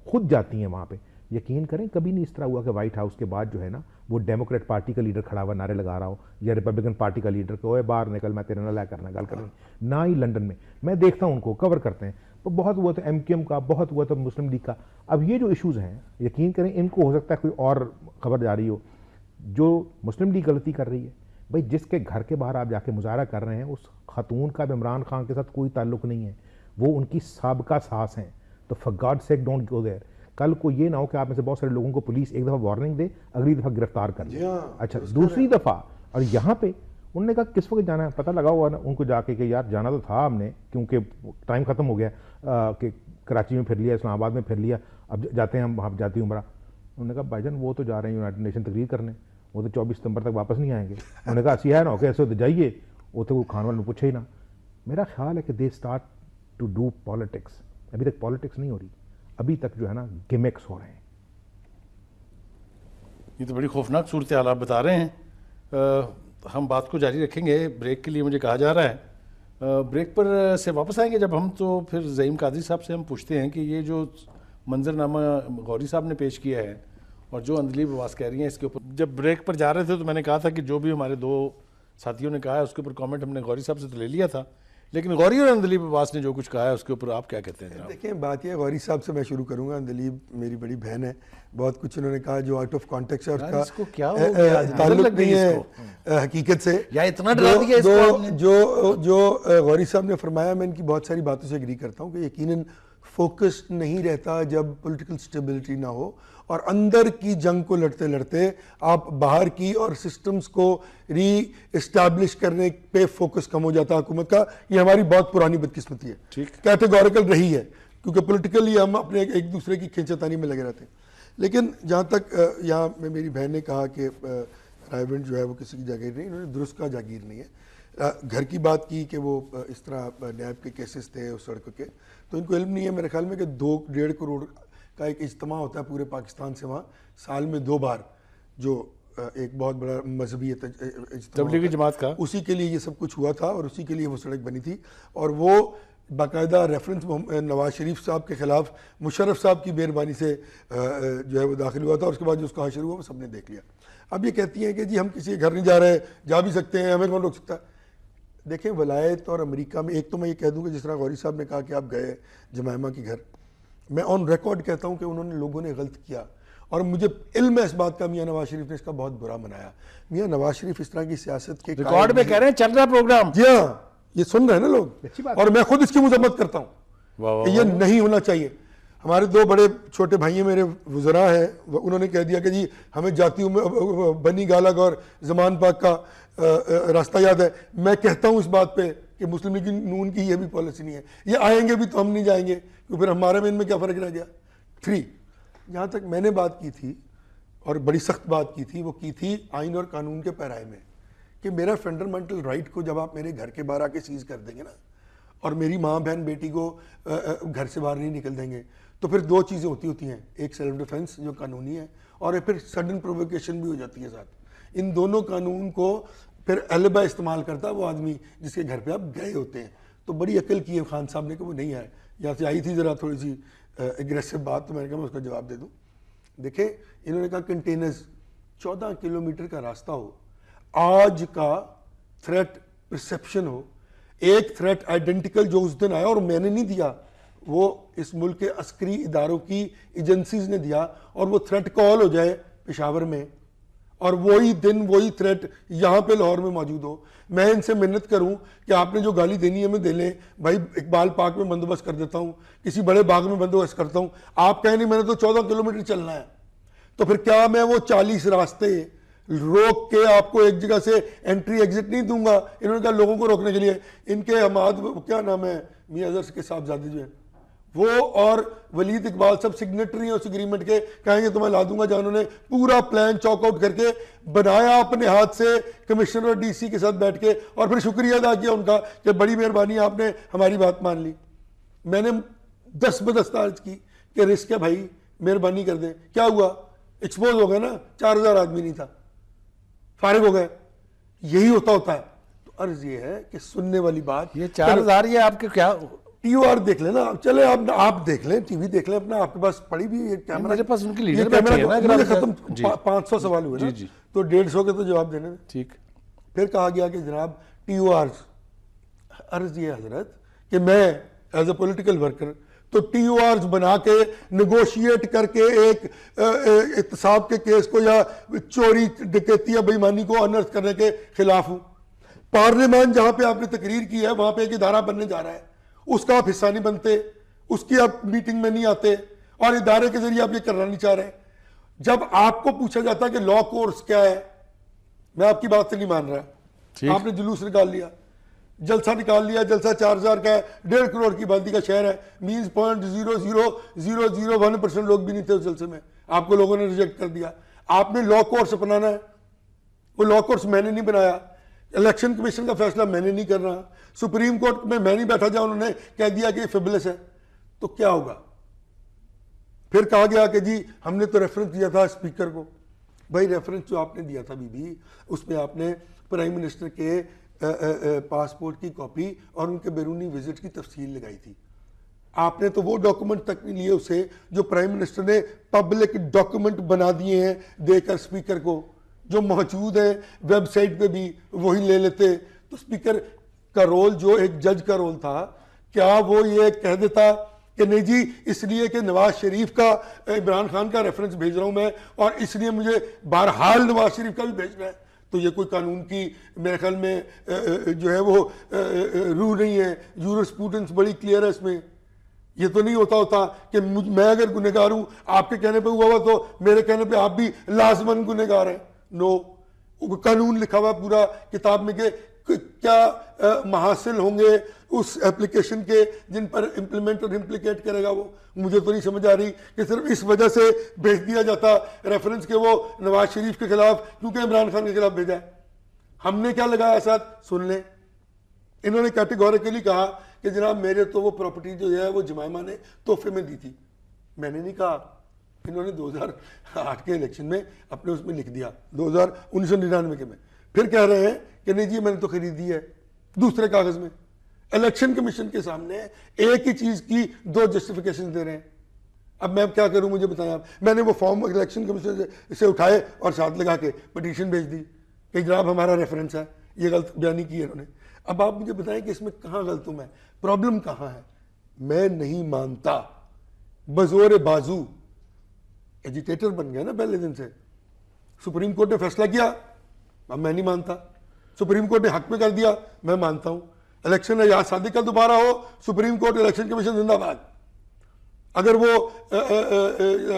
Speaker 4: خود جاتی ہیں وہاں پہ. یقین کریں کبھی نہیں اس طرح ہوا کہ وائٹ ہاؤس کے بعد جو ہے نا وہ ڈیموکریٹ پارٹی کا لیڈر کھڑا ہوا نعرے لگا رہا ہو, یا ریپبلکن پارٹی کا لیڈر کہ اوے باہر نکل میں تیرے نہ لے کرنا گل کرنی. نہ ہی لنڈن میں میں دیکھتا ہوں ان کو کور کرتے ہیں, تو بہت ہوا تو ایم کیو ایم کا, بہت ہوا تو مسلم لیگ کا. اب یہ جو ایشوز ہیں یقین کریں ان کو ہو سکتا ہے کوئی اور خبر جاری ہو. جو مسلم لیگ غلطی کر رہی ہے بھائی, جس کے گھر کے باہر آپ جا کے مظاہرہ کر رہے ہیں اس خاتون کا عمران خان کے ساتھ کوئی تعلق نہیں ہے, وہ ان کی سابقہ ساس ہیں. تو for God sake don't go there. کل کو یہ نہ ہو کہ آپ میں سے بہت سارے لوگوں کو پولیس ایک دفعہ وارننگ دے, اگلی دفعہ گرفتار کر لے. اچھا دوسری دفعہ, اور یہاں پہ انہوں نے کہا کس وقت جانا ہے, پتہ لگا ہوا نا ان کو جا کے کہ یار جانا تو تھا ہم نے, کیونکہ ٹائم ختم ہو گیا کہ کراچی میں پھر لیا, اسلام آباد میں پھر لیا, اب جاتے ہیں ہم وہاں جاتی عمرہ. انہوں نے کہا بھائی جان وہ تو جا رہے ہیں یونائٹڈ نیشن تقریر کرنے, وہ تو 24 ستمبر تک واپس نہیں آئیں گے. انہوں نے کہا اسی ہے نا کہ ایسے تو جائیے, وہ تو کھان والے نے پوچھے ہی نا. میرا خیال ہے کہ they start to do politics. ابھی تک پالیٹکس نہیں ہو رہی, ابھی تک جو ہے نا گیمکس ہو رہے ہیں.
Speaker 1: یہ تو بڑی خوفناک صورتحال آپ بتا رہے ہیں. ہم بات کو جاری رکھیں گے, بریک کے لیے مجھے کہا جا رہا ہے. بریک پر سے واپس آئیں گے جب ہم, تو پھر زعیم قادری صاحب سے ہم پوچھتے ہیں کہ یہ جو منظرنامہ غوری صاحب نے پیش کیا ہے اور جو اندلیب عباس کہہ رہی ہیں اس کے اوپر, جب بریک پر جا رہے تھے تو میں نے کہا تھا کہ جو بھی ہمارے 2 ساتھیوں نے کہا ہے اس کے اوپر کامنٹ ہم نے غوری صاحب سے تو لے لیا تھا, لیکن غوری اور اندلیب عباس نے جو کچھ کہا ہے اس کے اوپر آپ کیا کہتے ہیں جناب؟
Speaker 2: دیکھیں بات یہ ہے, غوری صاحب سے میں شروع کروں گا. اندلیب میری بڑی بہن ہے, بہت کچھ انہوں نے کہا جو آؤٹ آف کانٹیکٹ ہے, اس کا تعلق نہیں ہے حقیقت سے,
Speaker 1: یا اتنا ڈرا دیا اس کو آپ نے.
Speaker 2: جو غوری صاحب نے فرمایا میں ان کی بہت ساری باتوں سے ایگری کرتا ہوں کہ یقیناً فوکس نہیں رہتا جب پولیٹیکل سٹیبلٹی نہ ہو, اور اندر کی جنگ کو لڑتے لڑتے آپ باہر کی اور سسٹمز کو ری اسٹیبلش کرنے پہ فوکس کم ہو جاتا ہے حکومت کا. یہ ہماری بہت پرانی بدقسمتی ہے, کیٹیگوریکل رہی ہے, کیونکہ پولیٹیکلی ہم اپنے ایک دوسرے کی کھینچتانی میں لگے رہتے ہیں. لیکن جہاں تک یہاں میری بہن نے کہا کہ رائیونڈ جو ہے وہ کسی کی جاگیر نہیں, انہوں نے درست کا جاگیر نہیں ہے. گھر کی بات کی کہ وہ اس طرح نیب کے کیسز تھے اس سڑک کے, تو ان کو علم نہیں ہے میرے خیال میں کہ 2-1.5 کروڑ کا ایک اجتماع ہوتا ہے پورے پاکستان سے وہاں سال میں 2 بار, جو ایک بہت بڑا مذہبی
Speaker 1: تبلیغی جماعت کا,
Speaker 2: اسی کے لیے یہ سب کچھ ہوا تھا اور اسی کے لیے وہ سڑک بنی تھی. اور وہ باقاعدہ ریفرنس نواز شریف صاحب کے خلاف مشرف صاحب کی مہربانی سے جو ہے وہ داخل ہوا تھا, اور اس کے بعد جو اس کا شروع ہوا وہ سب نے دیکھ لیا. اب یہ کہتی ہیں کہ جی ہم کسی کے گھر نہیں جا رہے, جا بھی سکتے ہیں, ہمیں کون روک سکتا ہے. دیکھیں ولایت اور امریکہ میں, ایک تو میں یہ کہہ دوں کہ جس طرح غوری صاحب نے کہا کہ آپ گئے جمائمہ کے گھر, میں آن ریکارڈ کہتا ہوں کہ انہوں نے لوگوں نے غلط کیا, اور مجھے علم ہے اس بات کا, میاں نواز شریف نے اس کا بہت برا منایا. میاں نواز شریف اس طرح کی سیاست کے
Speaker 1: ریکارڈ میں کہہ رہے ہیں چل رہا پروگرام,
Speaker 2: جی ہاں یہ سن رہے ہیں نا لوگ, اور میں خود اس کی مذمت کرتا ہوں کہ یہ نہیں ہونا چاہیے. ہمارے 2 بڑے چھوٹے بھائی ہیں میرے وزراء ہیں, انہوں نے کہہ دیا کہ جی ہمیں جاتی بنی گالگ اور زمان پاک کا راستہ یاد ہے. میں کہتا ہوں اس بات پہ کہ مسلم لیگ نون کی یہ بھی پالیسی نہیں ہے, یہ آئیں گے بھی تو ہم نہیں جائیں گے, کیونکہ پھر ہمارے میں ان میں کیا فرق رہ گیا. 3 جہاں تک میں نے بات کی تھی اور بڑی سخت بات کی تھی, وہ کی تھی آئین اور قانون کے پیرائے میں, کہ میرا فنڈامنٹل رائٹ کو جب آپ میرے گھر کے باہر آ کے سیز کر دیں گے نا, اور میری ماں بہن بیٹی کو گھر سے باہر نہیں نکل دیں گے, تو پھر 2 چیزیں ہوتی ہیں, ایک سیلف ڈیفنس جو قانونی ہے, اور پھر سڈن پرووکیشن بھی ہو جاتی ہے ساتھ. ان دونوں قانون کو پھر البا استعمال کرتا وہ آدمی جس کے گھر پہ آپ گئے ہوتے ہیں. تو بڑی عقل کی ہے خان صاحب نے کہ وہ نہیں آئے. یہاں سے آئی تھی ذرا تھوڑی سی ایگریسو بات, تو میں نے کہا میں اس کا جواب دے دوں. دیکھیں انہوں نے کہا کنٹینرز 14 کلومیٹر کا راستہ ہو, آج کا تھریٹ پرسیپشن ہو, ایک تھریٹ آئیڈینٹیکل جو اس دن آیا اور میں نے نہیں دیا, وہ اس ملک کے عسکری اداروں کی ایجنسیز نے دیا, اور وہ تھریٹ کال ہو جائے پشاور میں, اور وہی دن وہی تھریٹ یہاں پہ لاہور میں موجود ہو. میں ان سے منت کروں کہ آپ نے جو گالی دینی ہے میں دے لیں بھائی, اقبال پارک میں بندوبست کر دیتا ہوں, کسی بڑے باغ میں بندوبست کرتا ہوں. آپ کہیں نہیں میں نے تو 14 کلومیٹر چلنا ہے. تو پھر کیا میں وہ 40 راستے روک کے آپ کو ایک جگہ سے انٹری ایگزٹ نہیں دوں گا؟ انہوں نے کہا لوگوں کو روکنے کے لیے ان کے حماد کیا نام ہے میاں اظہر کے صاحبزادے جو ہیں وہ اور ولید اقبال سب سگنیٹری ہیں اس اگریمنٹ کے، کہیں گے تو میں لا دوں گا، جہاں انہوں نے پورا پلان چاک آؤٹ کر کے بنایا اپنے ہاتھ سے کمشنر اور ڈی سی کے ساتھ بیٹھ کے، اور پھر شکریہ ادا کیا ان کا کہ بڑی مہربانی آپ نے ہماری بات مان لی۔ میں نے 10 بدستار کی کہ رسک ہے بھائی مہربانی کر دیں، کیا ہوا؟ ایکسپوز ہو گئے نا، 4000 آدمی نہیں تھا، فارغ ہو گئے۔ یہی ہوتا ہے۔ تو عرض یہ ہے کہ سننے والی بات،
Speaker 1: یہ 4000 یہ آپ کے کیا
Speaker 2: ٹی او آر دیکھ لیں نا، چلے آپ دیکھ لیں، ٹی وی دیکھ لیں اپنا، آپ کے پاس پڑی بھی یہ کیمرہ،
Speaker 1: میرے پاس ان کی
Speaker 2: یہ
Speaker 1: لیڈر
Speaker 2: کیمرہ
Speaker 1: بیٹھی ہے نا، اگر آپ
Speaker 2: ختم
Speaker 1: جی
Speaker 2: 500 سوال ہوئے نا،
Speaker 1: جی
Speaker 2: تو 150 کے تو جواب دینے تھے۔
Speaker 1: ٹھیک۔
Speaker 2: پھر کہا گیا کہ جناب ٹی او آرز، عرض یہ حضرت کہ میں ایز اے پولیٹیکل ورکر تو ٹی او آرز بنا کے نیگوشیٹ کر کے ایک احتساب کے کیس کو یا چوری ڈکیتی یا بےایمانی کو انرتھ کرنے کے خلاف ہوں۔ پارلیمان جہاں پہ آپ نے تقریر کی ہے وہاں پہ ایک ادارہ بننے جا رہا ہے، اس کا آپ حصہ نہیں بنتے، اس کی آپ میٹنگ میں نہیں آتے، اور ادارے کے ذریعے آپ یہ کرنا نہیں چاہ رہے۔ جب آپ کو پوچھا جاتا کہ لا کورس کیا ہے، میں آپ کی بات سے نہیں مان رہا، آپ نے جلوس نکال لیا، جلسہ نکال لیا، جلسہ 4000 کا ہے، 1.5 کروڑ کی آبادی کا شہر ہے، مینز 0.0001% لوگ بھی نہیں تھے اس جلسے میں، آپ کو لوگوں نے ریجیکٹ کر دیا۔ آپ نے لا کورس اپنانا ہے، وہ لا کورس میں نے نہیں بنایا، الیکشن کمیشن کا فیصلہ میں نے نہیں کرنا، سپریم کورٹ میں نہیں بیٹھا جا، انہوں نے کہہ دیا کہ یہ فیبلس ہے، تو کیا ہوگا؟ پھر کہا گیا کہ جی ہم نے تو ریفرنس دیا تھا اسپیکر کو۔ بھائی ریفرنس جو آپ نے دیا تھا بی اس میں آپ نے پرائم منسٹر کے پاسپورٹ کی کاپی اور ان کے بیرونی وزٹ کی تفصیل لگائی تھی۔ آپ نے تو وہ ڈاکومنٹ تک نہیں لیے اسے جو پرائم منسٹر نے پبلک ڈاکومنٹ بنا دیے ہیں دے کر اسپیکر کو، جو موجود ہیں ویب سائٹ پہ بھی وہی لے لیتے۔ تو اسپیکر کا رول جو ایک جج کا رول تھا، کیا وہ یہ کہہ دیتا کہ نہیں جی اس لیے کہ نواز شریف کا عمران خان کا ریفرنس بھیج رہا ہوں میں، اور اس لیے مجھے بہرحال نواز شریف کا بھی بھیجنا ہے، تو یہ کوئی قانون کی میرے خیال میں جو ہے وہ روح نہیں ہے، جورسپروڈنس بڑی کلیئر ہے اس میں۔ یہ تو نہیں ہوتا کہ میں اگر گنہگار ہوں آپ کے کہنے پہ ہوا تو میرے کہنے پہ آپ بھی لازماً گنہگار ہیں۔ نو، قانون لکھا ہوا پورا کتاب میں کہ کیا محاصل ہوں گے اس ایپلیکیشن کے جن پر امپلیمنٹ اور امپلیکیٹ کرے گا وہ۔ مجھے تو نہیں سمجھ آ رہی کہ صرف اس وجہ سے بھیج دیا جاتا ریفرنس کے وہ نواز شریف کے خلاف کیونکہ عمران خان کے خلاف بھیجا ہے۔ ہم نے کیا لگایا ساتھ؟ سن لیں، انہوں نے کیٹیگوریکلی کہا کہ جناب میرے تو وہ پراپرٹی جو ہے وہ جمائمہ نے تحفے میں دی تھی۔ میں نے نہیں کہا، انہوں نے 2008 کے الیکشن میں اپنے اس میں لکھ دیا، 1999 کے میں، پھر کہہ رہے ہیں کہ نہیں جی میں نے تو خریدی ہے دوسرے کاغذ میں۔ الیکشن کمیشن کے سامنے ایک ہی چیز کی 2 جسٹیفیکیشن دے رہے ہیں۔ اب میں کیا کروں مجھے بتائیں آپ؟ میں نے وہ فارم الیکشن کمیشن سے اٹھائے اور ساتھ لگا کے پٹیشن بھیج دی کہ جناب ہمارا ریفرنس ہے، یہ غلط بیانی کی ہے انہوں نے۔ اب آپ مجھے بتائیں کہ اس میں کہاں غلط ہوں میں، پرابلم کہاں ہے؟ میں نہیں مانتا، بزور بازو ایجیٹیٹر بن گیا نا پہلے دن سے۔ سپریم کورٹ نے فیصلہ کیا، اب میں نہیں مانتا، سپریم کورٹ نے حق میں کر دیا، میں مانتا ہوں۔ الیکشن یا صادق کا دوبارہ ہو، سپریم کورٹ الیکشن کمیشن زندہ باد۔ اگر وہ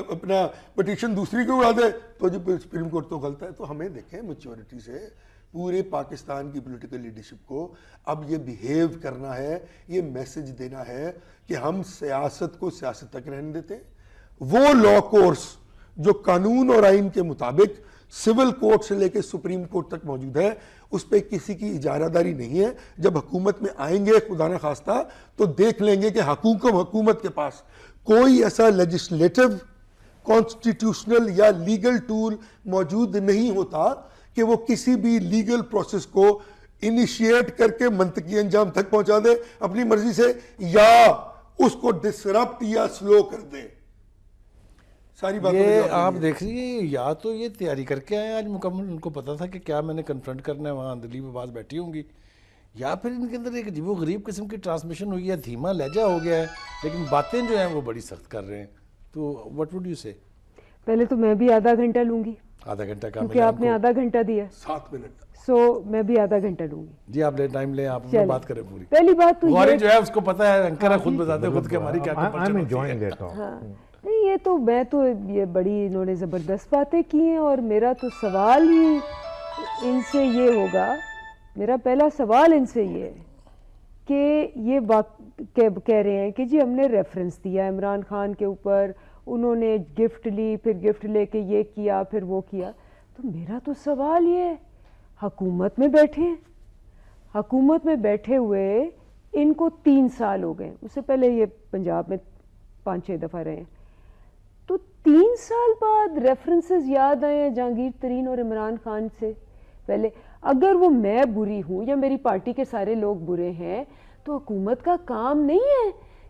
Speaker 2: اپنا پٹیشن دوسری کو اڑا دے تو جی سپریم کورٹ تو غلط ہے۔ تو ہمیں دیکھیں میچورٹی سے پورے پاکستان کی پولیٹیکل لیڈرشپ کو اب یہ بیہیو کرنا ہے، یہ میسج دینا ہے کہ ہم سیاست کو سیاست تک رہنے دیتے ہیں۔ وہ لا کورس جو قانون اور آئین کے مطابق سول کورٹ سے لے کے سپریم کورٹ تک موجود ہے، اس پہ کسی کی اجارہ داری نہیں ہے۔ جب حکومت میں آئیں گے خدا نہ خواستہ تو دیکھ لیں گے کہ حکومت کے پاس کوئی ایسا لیجسلیٹو، کانسٹیٹیوشنل یا لیگل ٹول موجود نہیں ہوتا کہ وہ کسی بھی لیگل پروسیس کو انیشیٹ کر کے منطقی انجام تک پہنچا دے اپنی مرضی سے، یا اس کو ڈسرپٹ یا سلو کر دے۔ ساری باتوں
Speaker 1: یہ آپ دیکھ رہی ہیں، یا تو یہ تیاری کر کے آئے آج مکمل، ان کو پتا تھا کہ کیا میں نے کنفرنٹ کرنا ہے، وہاں دلی میں باز بیٹھی ہوں گی، یا پھر ان کے اندر ایک عجیب و غریب قسم کی ٹرانسمیشن ہوئی ہے، دھیما لہجہ ہو گیا ہے، لیکن باتیں جو ہیں وہ بڑی سخت کر رہے ہیں۔ تو وٹ وڈ یو سے؟
Speaker 3: پہلے تو میں بھی آدھا گھنٹہ لوں گی
Speaker 1: آدھا گھنٹہ کا
Speaker 3: کیونکہ آپ نے آدھا گھنٹہ دیا،
Speaker 2: 7 منٹ۔
Speaker 3: سو میں بھی آدھا گھنٹہ لوں گی۔
Speaker 1: جی آپ لے ٹائم لیں، آپ بات کریں پوری۔
Speaker 3: پہلی بات تو
Speaker 1: غوری
Speaker 3: یہ
Speaker 1: جو ہے اس کو پتا ہے، انکر ہے خود بتاتے خود کہ ہماری کیا
Speaker 4: I'm enjoying that talk.
Speaker 3: نہیں یہ تو میں تو یہ بڑی انہوں نے زبردست باتیں کی ہیں، اور میرا تو سوال ہی ان سے یہ ہوگا، میرا پہلا سوال ان سے یہ ہے کہ یہ کہہ رہے ہیں کہ جی ہم نے ریفرنس دیا عمران خان کے اوپر، انہوں نے گفٹ لی، پھر گفٹ لے کے یہ کیا پھر وہ کیا. تو میرا تو سوال یہ ہے، حکومت میں بیٹھے ہیں، حکومت میں بیٹھے ہوئے ان کو 3 سال ہو گئے، اس سے پہلے یہ پنجاب میں 5-6 دفعہ رہے ہیں، تو 3 سال بعد ریفرنسز یاد آئے ہیں جہانگیر ترین اور عمران خان سے پہلے. اگر وہ میں بری ہوں یا میری پارٹی کے سارے لوگ برے ہیں تو حکومت کا کام نہیں ہے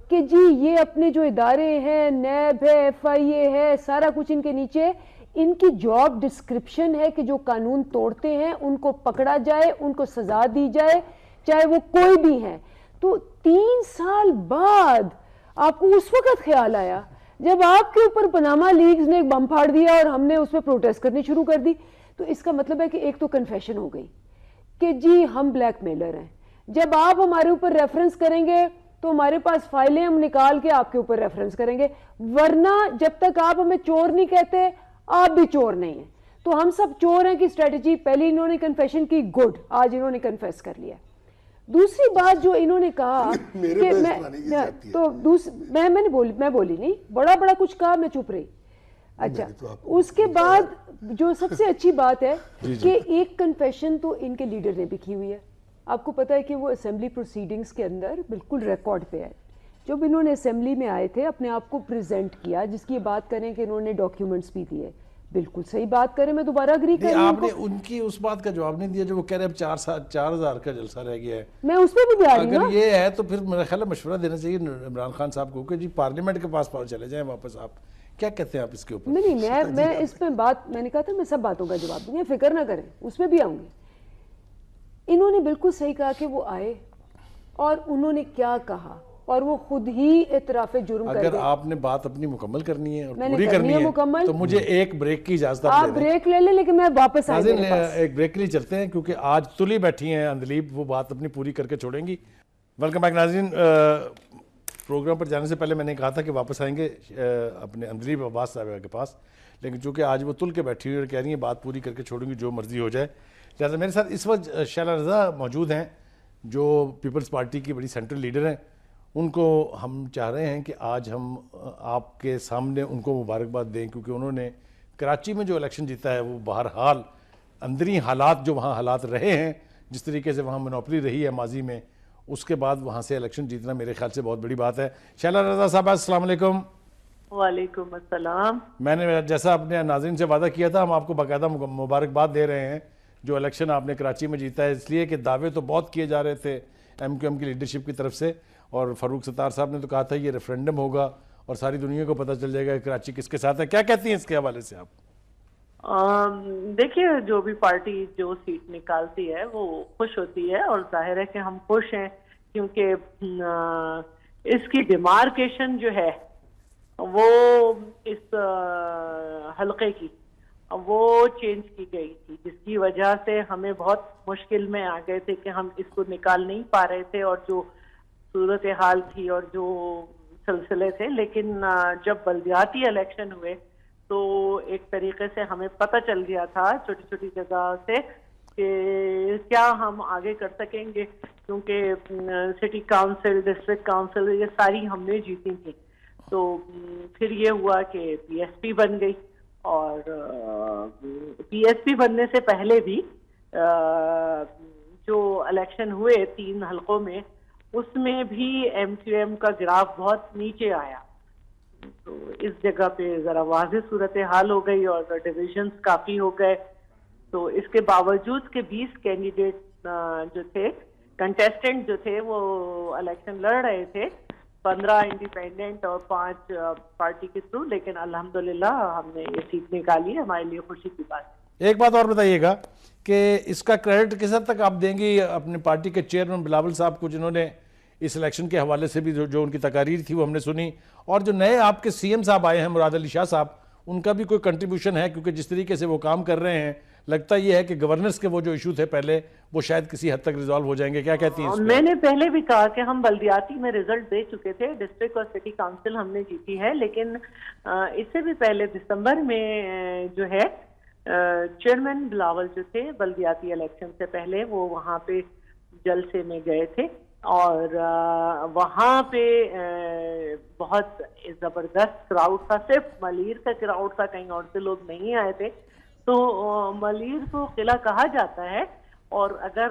Speaker 3: کہ جی یہ اپنے جو ادارے ہیں، نیب ہے، FIA ہے، سارا کچھ ان کے نیچے، ان کی جاب ڈسکرپشن ہے کہ جو قانون توڑتے ہیں ان کو پکڑا جائے، ان کو سزا دی جائے، چاہے وہ کوئی بھی ہیں. تو 3 سال بعد آپ کو اس وقت خیال آیا جب آپ کے اوپر پاناما لیکس نے ایک بم پھاڑ دیا اور ہم نے اس پہ پروٹیسٹ کرنی شروع کر دی. تو اس کا مطلب ہے کہ ایک تو کنفیشن ہو گئی کہ جی ہم بلیک میلر ہیں، جب آپ ہمارے اوپر ریفرنس کریں گے تو ہمارے پاس فائلیں ہم نکال کے آپ کے اوپر ریفرنس کریں گے، ورنہ جب تک آپ ہمیں چور نہیں کہتے آپ بھی چور نہیں ہیں. تو ہم سب چور ہیں کی اسٹریٹجی پہلی انہوں نے کنفیشن کی، گڈ، آج انہوں نے کنفیس کر لیا. دوسری بات جو انہوں نے کہا کہ میں بولی نہیں، بڑا کچھ کہا، میں چپ رہی. اچھا، اس کے بعد جو سب سے اچھی بات ہے کہ ایک کنفیشن تو ان کے لیڈر نے بھی کی ہوئی ہے. آپ کو پتا ہے کہ وہ اسمبلی پروسیڈنگز کے اندر بالکل ریکارڈ پہ ہے، جب انہوں نے اسمبلی میں آئے تھے اپنے آپ کو پریزنٹ کیا، جس کی بات کریں کہ انہوں نے ڈاکیومنٹس بھی دیے، بالکل صحیح بات کریں، میں دوبارہ اگری کر رہی ہوں.
Speaker 1: آپ نے ان کی اس بات کا جواب نہیں دیا جو وہ کہہ رہے ہیں 4,000 کا جلسہ رہ گیا ہے.
Speaker 3: میں اس پہ بھی آ رہی ہوں.
Speaker 1: اگر یہ ہے تو پھر میرا خیال ہے مشورہ دینا چاہیے عمران خان صاحب کو کہ جی پارلیمنٹ کے پاس چلے جائیں واپس. آپ کیا کہتے ہیں آپ اس کے اوپر؟
Speaker 3: نہیں، میں اس پہ بات، میں نے کہا تھا میں سب باتوں کا جواب دوں گی، فکر نہ کریں، اس میں بھی آؤں گی. انہوں نے بالکل صحیح کہا کہ وہ آئے اور انہوں نے کیا کہا، اور وہ خود ہی اعتراف جرم کر گئے.
Speaker 1: اگر آپ نے بات اپنی مکمل کرنی ہے اور
Speaker 3: میں نے
Speaker 1: پوری کرنی ہے
Speaker 3: مکمل،
Speaker 1: تو مجھے ایک بریک کی اجازت
Speaker 3: آپ بریک لے لیں، لیکن میں واپس آئیں گے.
Speaker 1: ایک بریک کے لیے چلتے ہیں کیونکہ آج تلی بیٹھی ہیں اندلیب، وہ بات اپنی پوری کر کے چھوڑیں گی. ویلکم بیک ناظرین. پروگرام پر جانے سے پہلے میں نے کہا تھا کہ واپس آئیں گے اپنے اندلیب عباس صاحبہ کے پاس، لیکن چونکہ آج وہ تل کے بیٹھی ہوئی اور کہہ رہی ہیں بات پوری کر کے چھوڑوں گی جو مرضی ہو جائے، لہٰذا میرے ساتھ اس وقت شیلا رضا موجود ہیں جو پیپلز پارٹی کی بڑی سینٹرل لیڈر ہیں. ان کو ہم چاہ رہے ہیں کہ آج ہم آپ کے سامنے ان کو مبارکباد دیں، کیونکہ انہوں نے کراچی میں جو الیکشن جیتا ہے وہ بہرحال اندری حالات جو وہاں حالات رہے ہیں، جس طریقے سے وہاں منوپلی رہی ہے ماضی میں، اس کے بعد وہاں سے الیکشن جیتنا میرے خیال سے بہت بڑی بات ہے. شیلا رضا صاحب السلام علیکم.
Speaker 5: وعلیکم السلام.
Speaker 1: میں نے جیسا اپنے ناظرین سے وعدہ کیا تھا، ہم آپ کو باقاعدہ مبارکباد دے رہے ہیں جو الیکشن آپ نے کراچی میں جیتا ہے، اس لیے کہ دعوے تو بہت کیے جا رہے تھے MQM کی لیڈرشپ کی طرف سے، اور فاروق ستار صاحب نے تو کہا تھا یہ ریفرینڈم ہوگا اور ساری دنیا کو پتہ چل جائے گا کہ کراچی کس کے ساتھ ہے. کیا کہتی ہیں اس کے حوالے سے آپ؟
Speaker 5: دیکھیے، جو بھی پارٹی جو سیٹ نکالتی ہے وہ خوش ہوتی ہے، اور ظاہر ہے کہ ہم خوش ہیں کیونکہ اس کی ڈیمارکیشن جو ہے وہ اس حلقے کی وہ چینج کی گئی تھی، جس کی وجہ سے ہمیں بہت مشکل میں آ گئے تھے کہ ہم اس کو نکال نہیں پا رہے تھے، اور جو صورتحال تھی اور جو سلسلے تھے. لیکن جب بلدیاتی الیکشن ہوئے تو ایک طریقے سے ہمیں پتہ چل گیا تھا چھوٹی چھوٹی جگہ سے کہ کیا ہم آگے کر سکیں گے، کیونکہ سٹی کاؤنسل، ڈسٹرکٹ کاؤنسل یہ ساری ہم نے جیتی تھی. تو پھر یہ ہوا کہ PSP بن گئی، اور PSP بننے سے پہلے بھی جو الیکشن ہوئے 3 حلقوں میں، اس میں بھی MQM کا گراف بہت نیچے آیا. تو اس جگہ پہ ذرا واضح صورتحال ہو گئی اور ڈویژنز کافی ہو گئے. تو اس کے باوجود کہ 20 کینڈیڈیٹ جو تھے، کنٹیسٹنٹ جو تھے، وہ الیکشن لڑ رہے تھے، 15 انڈیپینڈنٹ اور 5 پارٹی کے تھرو، لیکن الحمدللہ ہم نے یہ سیٹ نکالی، ہمارے لیے خوشی کی بات.
Speaker 1: ایک بات اور بتائیے گا کہ اس کا کریڈٹ کس حد تک آپ دیں گی اپنے پارٹی کے چیئرمین بلاول صاحب کو، جنہوں نے اس الیکشن کے حوالے سے بھی جو ان کی تقاریر تھی وہ ہم نے سنی، اور جو نئے آپ کے CM صاحب آئے ہیں مراد علی شاہ صاحب، ان کا بھی کوئی کنٹریبیوشن ہے؟ کیونکہ جس طریقے سے وہ کام کر رہے ہیں لگتا یہ ہے کہ گورننس کے وہ جو ایشو تھے پہلے وہ شاید کسی حد تک ریزالو ہو جائیں گے. کیا کہتی ہیں اس
Speaker 5: میں نے پہلے بھی کہا کہ ہم بلدیاتی میں رزلٹ دے چکے تھے, ڈسٹرکٹ اور سٹی کاؤنسل ہم نے جیتی ہے, لیکن اس سے بھی پہلے دسمبر میں جو ہے چیئرمین بلاول جو تھے بلدیاتی الیکشن سے پہلے وہ وہاں پہ جلسے میں گئے تھے, اور وہاں پہ بہت زبردست کراؤڈ تھا, صرف ملیر کا کراؤڈ تھا, کہیں اور سے لوگ نہیں آئے تھے. تو ملیر کو قلعہ کہا جاتا ہے, اور اگر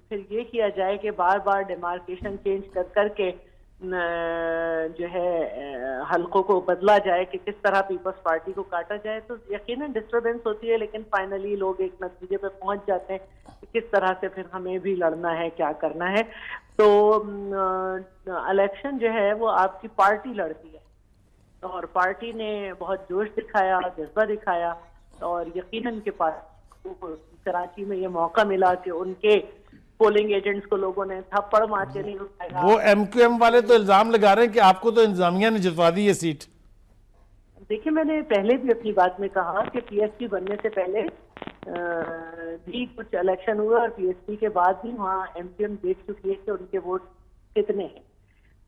Speaker 5: پھر یہ کیا جائے کہ بار بار ڈیمارکیشن چینج کر کے جو ہے حلقوں کو بدلا جائے کہ کس طرح پیپلز پارٹی کو کاٹا جائے, تو یقیناً ڈسٹربنس ہوتی ہے, لیکن فائنلی لوگ ایک نتیجے پہ پہنچ جاتے ہیں کہ کس طرح سے پھر ہمیں بھی لڑنا ہے, کیا کرنا ہے. تو الیکشن جو ہے وہ آپ کی پارٹی لڑتی ہے, اور پارٹی نے بہت جوش دکھایا, جذبہ دکھایا, اور یقیناً کے پاس کراچی میں یہ موقع ملا کہ ان کے پولنگ ایجنٹس کو لوگوں نے تھپڑ مار کے نہیں اٹھایا.
Speaker 1: وہ ایم کیو ایم والے تو الزام لگا رہے ہیں کہ آپ کو تو انتظامیہ نے جتوا دی یہ سیٹ.
Speaker 5: دیکھیں میں نے پہلے بھی اپنی بات میں کہا کہ پی ایس پی بننے سے پہلے بھی کچھ الیکشن ہوئے, اور پی ایس پی کے بعد بھی وہاں ایم کیو ایم دیکھ چکی ہے کہ ان کے ووٹ کتنے ہیں.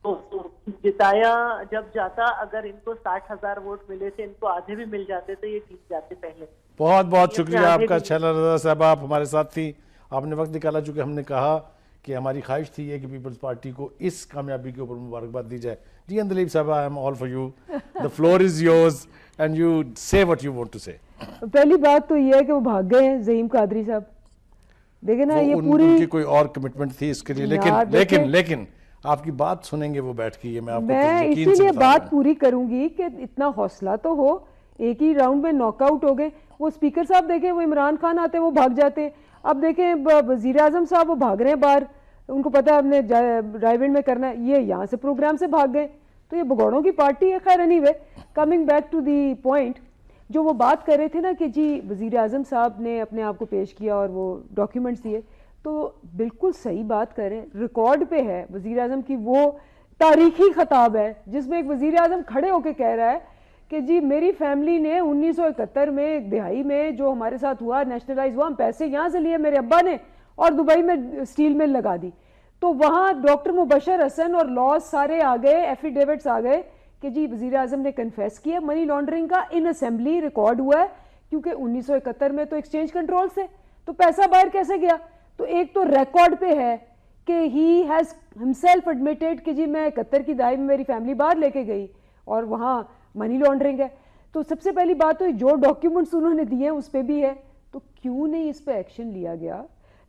Speaker 5: تو جتایا جب جاتا, اگر ان کو 60,000 ووٹ ملے تھے, ان کو آدھے بھی مل جاتے تو یہ جیت جاتے پہلے.
Speaker 1: بہت بہت شکریہ آپ کا چھلا رضا صاحب, آپ ہمارے ساتھ تھی, آپ نے وقت نکالا. چونکہ ہم نے کہا کہ ہماری خواہش تھی یہ کہ پیپلز پارٹی کو اس کامیابی کے اوپر مبارکباد دی جائے. جی اندلیب صاحب, I am all for you, the floor is yours and you say what you want to say.
Speaker 3: پہلی بات تو یہ ہے کہ وہ بھاگ گئے ہیں ظہیم قادری صاحب, دیکھیں نا یہ پوری
Speaker 1: ان کی کوئی اور کمٹمنٹ تھی اس کے لیے, لیکن آپ کی بات سنیں گے وہ بیٹھ کے, یہ میں آپ کو
Speaker 3: اسی لیے بات پوری کروں گی کہ اتنا حوصلہ تو ہو. ایک ہی راؤنڈ میں ناک آؤٹ ہو گئے. وہ اسپیکر صاحب دیکھیں, وہ عمران خان آتے ہیں وہ بھاگ جاتے ہیں. اب دیکھیں وزیر اعظم صاحب وہ بھاگ رہے ہیں باہر, ان کو پتا ہے ہم نے رائیونڈ میں کرنا ہے, یہ یہاں سے پروگرام سے بھاگ گئے. تو یہ بگوڑوں کی پارٹی ہے. خیر anyway, coming back to the point, جو وہ بات کر رہے تھے نا کہ جی وزیر اعظم صاحب نے اپنے آپ کو پیش کیا اور وہ ڈاکیومنٹس دیے, تو بالکل صحیح بات کر رہے ہیں. ریکارڈ پہ ہے وزیر اعظم کی وہ تاریخی خطاب ہے جس میں ایک وزیر اعظم کھڑے ہو کے کہہ رہا ہے کہ جی میری فیملی نے 1971 میں ایک دہائی میں جو ہمارے ساتھ ہوا, نیشنلائز ہوا, ہم پیسے یہاں سے لیے میرے ابا نے اور دبئی میں اسٹیل مل لگا دی. تو وہاں ڈاکٹر مبشر حسن اور لاز سارے آ گئے, ایفیڈیوٹس آ گئے کہ جی وزیر اعظم نے کنفیس کیا منی لانڈرنگ کا, ان اسمبلی ریکارڈ ہوا ہے, کیونکہ 1971 میں تو ایکسچینج کنٹرول سے, تو پیسہ باہر کیسے گیا. تو ایک تو ریکارڈ پہ ہے کہ ہی ہیز ہمسیلف ایڈمیٹڈ کہ جی میں 71 کی دہائی میں میری فیملی باہر لے کے گئی اور وہاں منی لانڈرنگ ہے. تو سب سے پہلی بات تو جو ڈاکیومنٹس انہوں نے دیے ہیں اس پہ بھی ہے, تو کیوں نہیں اس پہ ایکشن لیا گیا,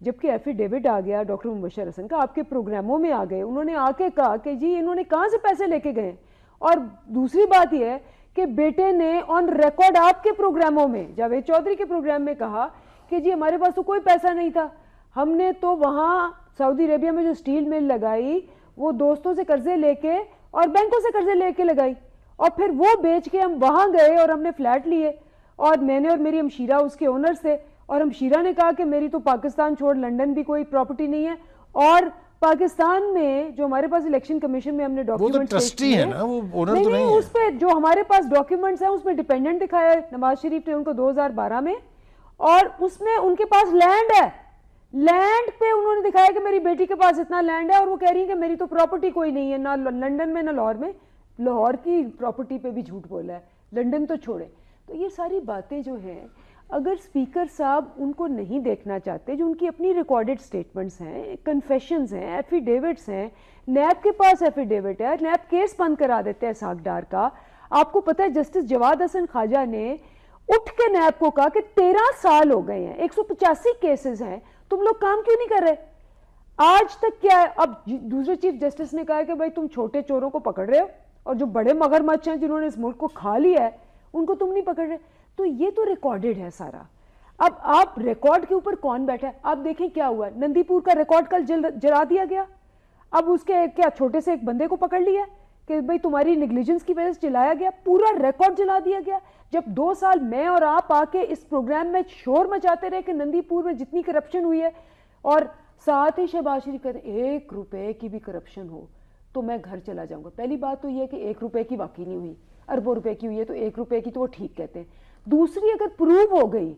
Speaker 3: جبکہ ایفیڈیوٹ آ گیا ڈاکٹر مبشر حسن کا, آپ کے پروگراموں میں آ گئے, انہوں نے آ کے کہا کہ جی انہوں نے کہاں سے پیسے لے کے گئے. اور دوسری بات یہ ہے کہ بیٹے نے آن ریکارڈ آپ کے پروگراموں میں, جاوید چودھری کے پروگرام میں کہا کہ جی ہمارے پاس تو کوئی پیسہ نہیں تھا, ہم نے تو وہاں سعودی عربیہ میں جو اسٹیل مل لگائی وہ دوستوں سے قرضے لے کے اور بینکوں سے قرضے لے کے لگائی, اور پھر وہ بیچ کے ہم وہاں گئے اور ہم نے فلیٹ لیے, اور میں نے اور میری ہمشیرہ اس کے اونرز تھے, اور ہمشیرہ نے کہا کہ میری تو پاکستان چھوڑ لنڈن بھی کوئی پراپرٹی نہیں ہے, اور پاکستان میں جو ہمارے پاس الیکشن کمیشن میں ہم نے ڈاکیومنٹس نہیں, اس پہ جو ہمارے پاس ڈاکیومنٹس ہیں اس میں ڈیپینڈنٹ دکھایا ہے نواز شریف نے ان کو 2012 میں, اور اس میں ان کے پاس لینڈ ہے, لینڈ پہ انہوں نے دکھایا کہ میری بیٹی کے پاس اتنا لینڈ ہے, اور وہ کہہ رہی ہیں کہ میری تو پراپرٹی کوئی نہیں ہے, نہ لنڈن میں نہ لاہور میں. لاہور کی پراپرٹی پہ بھی جھوٹ بولا ہے, لنڈن تو چھوڑے. تو یہ ساری باتیں جو ہیں اگر اسپیکر صاحب ان کو نہیں دیکھنا چاہتے, جو ان کی اپنی ریکارڈڈ سٹیٹمنٹس ہیں, کنفیشنز ہیں, ایفیڈیوٹس ہیں, نیب کے پاس ایفیڈیوٹ ہے, نیب کیس بند کرا دیتے ہیں اسحاق ڈار کا. آپ کو پتہ ہے جسٹس جواد حسن خواجہ نے اٹھ کے نیب کو کہا کہ 13 سال ہو گئے ہیں, 185 کیسز ہیں, تم لوگ کام کیوں نہیں کر رہے آج تک. کیا ہے اب دوسرے چیف جسٹس نے کہا کہ بھائی تم چھوٹے چوروں کو پکڑ رہے ہو, اور جو بڑے مگرمچھ ہیں جنہوں نے اس ملک کو کھا لیا ہے ان کو تم نہیں پکڑ رہے. تو یہ تو ریکارڈڈ ہے سارا. اب آپ ریکارڈ کے اوپر کون بیٹھا ہے, آپ دیکھیں کیا ہوا, نندی پور کا ریکارڈ کل جلا دیا گیا. اب اس کے کیا چھوٹے سے ایک بندے کو پکڑ لیا کہ بھئی تمہاری نیگلیجنس کی وجہ سے جلایا گیا, پورا ریکارڈ جلا دیا گیا. جب 2 سال میں اور آپ آ کے اس پروگرام میں شور مچاتے رہے کہ نندی پور میں جتنی کرپشن ہوئی ہے, اور ساتھ ہی شہباز شریف کہتے ہیں 1 روپے کی بھی کرپشن ہو تو میں گھر چلا جاؤں گا. پہلی بات تو یہ ہے کہ 1 روپے کی واقعی نہیں ہوئی, اربوں روپے کی ہوئی ہے, تو 1 روپے کی تو وہ ٹھیک کہتے ہیں. دوسری, اگر پروو ہو گئی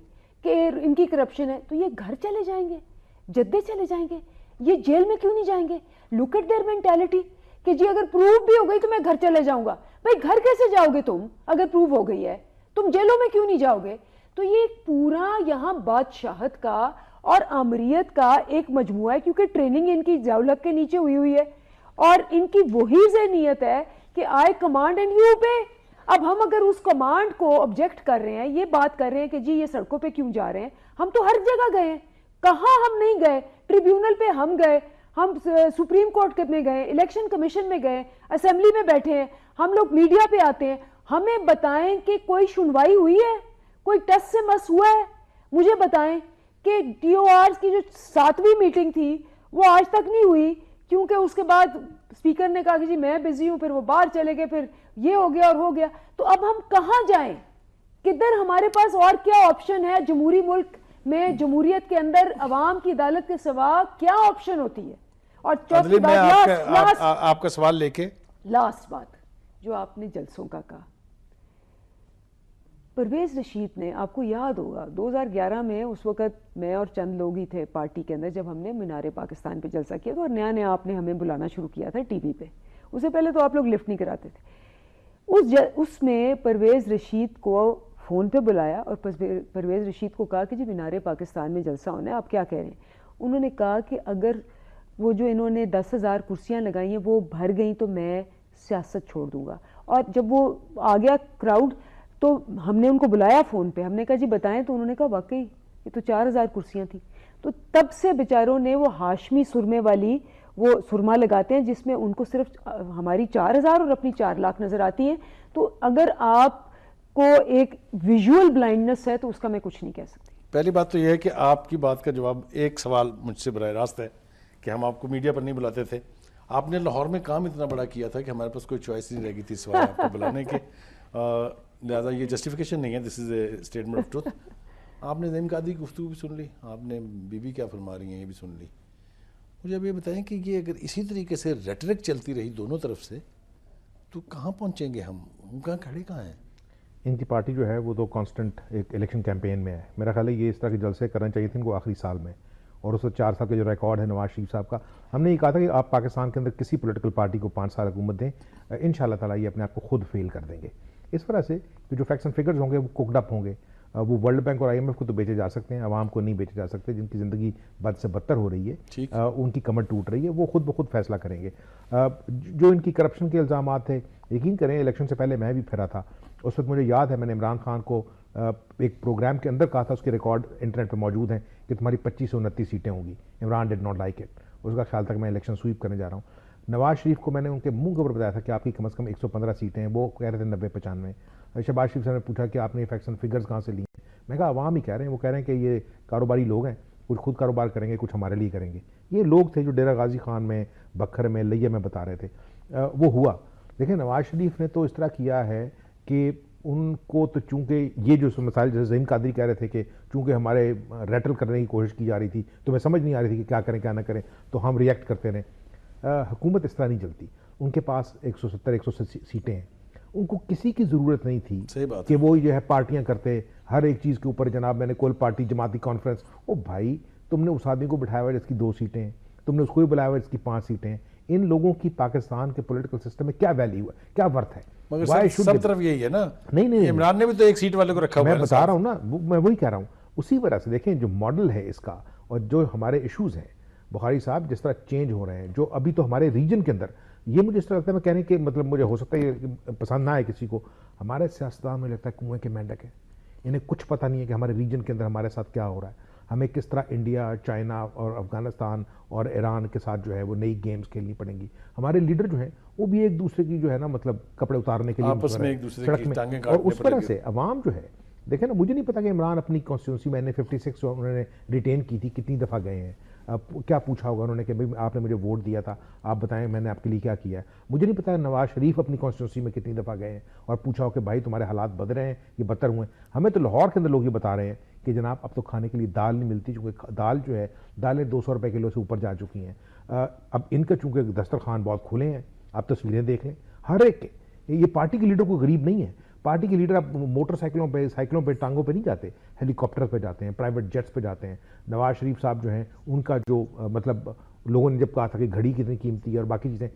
Speaker 3: کہ ان کی کرپشن ہے, تو یہ گھر چلے جائیں گے, جدے چلے جائیں گے, یہ جیل میں کیوں نہیں جائیں گے؟ لک ایٹ دیئر مینٹیلٹی کہ جی اگر پروو بھی ہو گئی تو میں گھر چلے جاؤں گا. بھائی گھر کیسے جاؤ گے تم اگر پروو ہو گئی ہے؟ تم جیلوں میں کیوں نہیں جاؤ گے؟ تو یہ پورا یہاں بادشاہت کا اور آمریت کا ایک مجموعہ ہے, کیونکہ ٹریننگ ان کی ضیاء کے نیچے ہوئی ہے, اور ان کی وہی ذہنیت ہے کہ آئی کمانڈ اینڈ یو اوبے. اب ہم اگر اس کمانڈ کو آبجیکٹ کر رہے ہیں, یہ بات کر رہے ہیں کہ جی یہ سڑکوں پہ کیوں جا رہے ہیں, ہم تو ہر جگہ گئے ہیں, کہاں ہم نہیں گئے؟ ٹریبیونل پہ ہم گئے, ہم سپریم کورٹ میں گئے, الیکشن کمیشن میں گئے, اسمبلی میں بیٹھے ہیں, ہم لوگ میڈیا پہ آتے ہیں. ہمیں بتائیں کہ کوئی سنوائی ہوئی ہے, کوئی ٹس سے مس ہوا ہے؟ مجھے بتائیں کہ ٹی او آرز کی جو 7ویں میٹنگ تھی وہ آج تک نہیں ہوئی, کیونکہ اس کے بعد اسپیکر نے کہا کہ جی میں بزی ہوں, پھر وہ باہر چلے گئے, پھر یہ ہو گیا اور ہو گیا. تو اب ہم کہاں جائیں؟ کدھر ہمارے پاس اور کیا آپشن ہے؟ جمہوری ملک میں, جمہوریت کے اندر عوام کی عدالت کے سوا کیا آپشن ہوتی ہے؟ اور چوتھی بات,
Speaker 1: آپ کا سوال لے کے
Speaker 3: لاسٹ بات جو آپ نے جلسوں کا کہا, پرویز رشید نے, آپ کو یاد ہوگا 2011 میں اس وقت میں اور چند لوگ ہی تھے پارٹی کے اندر جب ہم نے مینار پاکستان پہ جلسہ کیا تھا, اور نیا نیا آپ نے ہمیں بلانا شروع کیا تھا ٹی وی پہ, اس سے پہلے تو آپ لوگ لفٹ نہیں کراتے تھے. اس میں پرویز رشید کو فون پہ بلایا اور پرویز رشید کو کہا کہ جی مینار پاکستان میں جلسہ ہونا ہے, آپ کیا کہہ رہے ہیں؟ انہوں نے کہا کہ اگر وہ جو انہوں نے 10,000 کرسیاں لگائی ہیں وہ بھر گئیں تو میں سیاست چھوڑ دوں گا. اور جب وہ آ گیا کراؤڈ تو ہم نے ان کو بلایا فون پہ, ہم نے کہا جی بتائیں, تو انہوں نے کہا واقعی یہ تو 4,000 کرسیاں تھیں. تو تب سے بیچاروں نے وہ ہاشمی سرمے والی وہ سرما لگاتے ہیں جس میں ان کو صرف ہماری 4,000 اور اپنی 4 لاکھ نظر آتی ہیں. تو اگر آپ کو ایک ویژول بلائنڈنس ہے تو اس کا میں کچھ نہیں کہہ سکتی.
Speaker 1: پہلی بات تو یہ ہے کہ آپ کی بات کا جواب ایک سوال مجھ سے براہ راست ہے کہ ہم آپ کو میڈیا پر نہیں بلاتے تھے. آپ نے لاہور میں کام اتنا بڑا کیا تھا کہ ہمارے پاس کوئی چوائس نہیں رہ گئی تھی سوائے آپ کو بلانے کے, لہٰذا یہ جسٹیفیکیشن نہیں ہے, دس از اے اسٹیٹمنٹ آف ٹروتھ. آپ نے نعیم قادری کی گفتگو بھی سن لی, آپ نے بی بی کیا فرما رہی ہیں یہ بھی سن لی. مجھے اب یہ بتائیں کہ یہ اگر اسی طریقے سے ریٹرک چلتی رہی دونوں طرف سے تو کہاں پہنچیں گے ہم کہاں کھڑے کہاں ہیں؟
Speaker 4: ان کی پارٹی جو ہے وہ تو کانسٹنٹ ایک الیکشن کیمپین میں ہے. میرا خیال ہے یہ اس طرح کے جلسے کرنا چاہیے تھے ان کو آخری سال میں, اور اس وقت 4 سال کا جو ریکارڈ ہے نواز شریف صاحب کا, ہم نے یہ کہا تھا کہ آپ پاکستان کے اندر کسی پولیٹیکل پارٹی کو 5 سال حکومت دیں, انشاءاللہ تعالیٰ یہ اپنے آپ کو خود فیل کر دیں گے. اس وجہ سے جو فیکٹس اینڈ فگرز ہوں گے وہ کوکڈ اپ ہوں گے. وہ ورلڈ بینک اور IMF کو تو بیچے جا سکتے ہیں, عوام کو نہیں بیچے جا سکتے. جن کی زندگی بد سے بدتر ہو رہی ہے, ان کی کمر ٹوٹ رہی ہے, وہ خود بخود فیصلہ کریں گے. جو ان کی کرپشن کے الزامات تھے, یقین کریں الیکشن سے پہلے میں بھی پھرا تھا. اس وقت مجھے یاد ہے میں نے عمران خان کو ایک پروگرام کے اندر کہا تھا, اس کے ریکارڈ انٹرنیٹ پہ موجود ہیں, کہ تمہاری 25 سے 29 سیٹیں ہوں گی. Imran did not like it. اس کا خیال تھا کہ میں الیکشن سویپ کرنے جا رہا ہوں. نواز شریف کو میں نے ان کے منہ کے اوپر بتایا تھا کہ آپ کی کم از کم 115 سیٹیں ہیں, وہ کہہ رہے تھے 90-95. شہباز شریف صاحب نے پوچھا کہ آپ نے یہ فیکٹس اینڈ فگرز کہاں سے لی ہیں؟ میں کہا عوام ہی کہہ رہے ہیں, وہ کہہ رہے ہیں کہ یہ کاروباری لوگ ہیں, کچھ خود کاروبار کریں گے, کچھ ہمارے لیے کریں گے. یہ لوگ تھے جو ڈیرہ غازی خان میں, بکھر میں, لیا میں بتا رہے تھے. وہ ہوا. دیکھیں نواز شریف نے تو اس طرح کیا ہے کہ ان کو تو چونکہ یہ جو مسائل جیسے ذہین قادری کہہ رہے تھے کہ چونکہ ہمارے ریٹل کرنے کی کوشش کی جا رہی تھی تو میں سمجھ نہیں آ رہی تھی کہ کیا کریں کیا نہ کریں, تو ہم ریئیکٹ کرتے رہے. حکومت اس طرح نہیں چلتی. ان کے پاس 170-180 سیٹیں ہیں, ان کو کسی کی ضرورت نہیں تھی کہ وہ جو ہے پارٹیاں کرتے ہر ایک چیز کے اوپر. جناب میں نے کل پارٹی جماعتی کانفرنس, او بھائی تم نے اس آدمی کو بٹھایا ہوا جس کی 2 سیٹیں ہیں, تم نے اس کو بھی بلایا ہوا جس کی 5 سیٹیں ہیں. ان لوگوں کی پاکستان کے پولیٹیکل سسٹم میں کیا ویلیو ہے, کیا ورتھ ہے؟
Speaker 1: مگر سب طرف یہی ہے نا. نہیں, عمران نے بھی تو 1 سیٹ والے کو رکھا ہوا ہے.
Speaker 4: میں بتا رہا ہوں نا, میں وہی کہہ رہا ہوں. اسی وجہ سے دیکھیں جو ماڈل ہے اس کا اور جو ہمارے ایشوز ہیں, بخاری صاحب جس طرح چینج ہو رہے ہیں, جو ابھی تو ہمارے ریجن کے اندر, یہ مجھے اس طرح لگتا ہے, میں کہنے کہ مطلب مجھے ہو سکتا ہے یہ پسند نہ آئے کسی کو, ہمارے سیاستدان میں لگتا ہے کنویں کے مینڈک ہے. انہیں کچھ پتہ نہیں ہے کہ ہمارے ریجن کے اندر ہمارے ساتھ کیا ہو رہا ہے, ہمیں کس طرح انڈیا, چائنا اور افغانستان اور ایران کے ساتھ جو ہے وہ نئی گیمز کھیلنی پڑیں گی. ہمارے لیڈر جو ہیں وہ بھی ایک دوسرے کی جو ہے نا مطلب کپڑے اتارنے کے لیے
Speaker 1: آپس میں ایک دوسرے کی ٹانگیں
Speaker 4: اور اس طرح سے عوام جو ہے. دیکھیں نا, مجھے نہیں پتا کہ عمران اپنی کانسٹیٹیونسی میں نے 56 جو انہوں نے ریٹین کی تھی کتنی دفعہ گئے ہیں, کیا پوچھا ہوگا انہوں نے کہ بھائی آپ نے مجھے ووٹ دیا تھا, آپ بتائیں میں نے آپ کے لیے کیا کیا ہے. مجھے نہیں پتا نواز شریف اپنی کانسٹیٹیونسی میں کتنی دفعہ گئے ہیں اور پوچھا ہو کہ بھائی تمہارے حالات بدل رہے ہیں, یہ بدتر ہوئے ہیں. ہمیں تو لاہور کے اندر لوگ یہ بتا رہے ہیں کہ جناب اب تو کھانے کے لیے دال نہیں ملتی, چونکہ دال جو ہے دالیں 200 روپے کلو سے اوپر جا چکی ہیں. اب ان کا چونکہ دسترخوان بہت کھلے ہیں, آپ تصویریں دیکھ لیں ہر ایک کے. یہ پارٹی کے لیڈر کو غریب نہیں ہے, پارٹی کے لیڈر اب موٹر سائیکلوں پہ ٹانگوں پہ نہیں جاتے, ہیلی کاپٹر پہ جاتے ہیں, پرائیویٹ جیٹس پہ جاتے ہیں. نواز شریف صاحب جو ہیں ان کا جو مطلب لوگوں نے جب کہا تھا کہ گھڑی کتنی قیمتی ہے اور باقی چیزیں,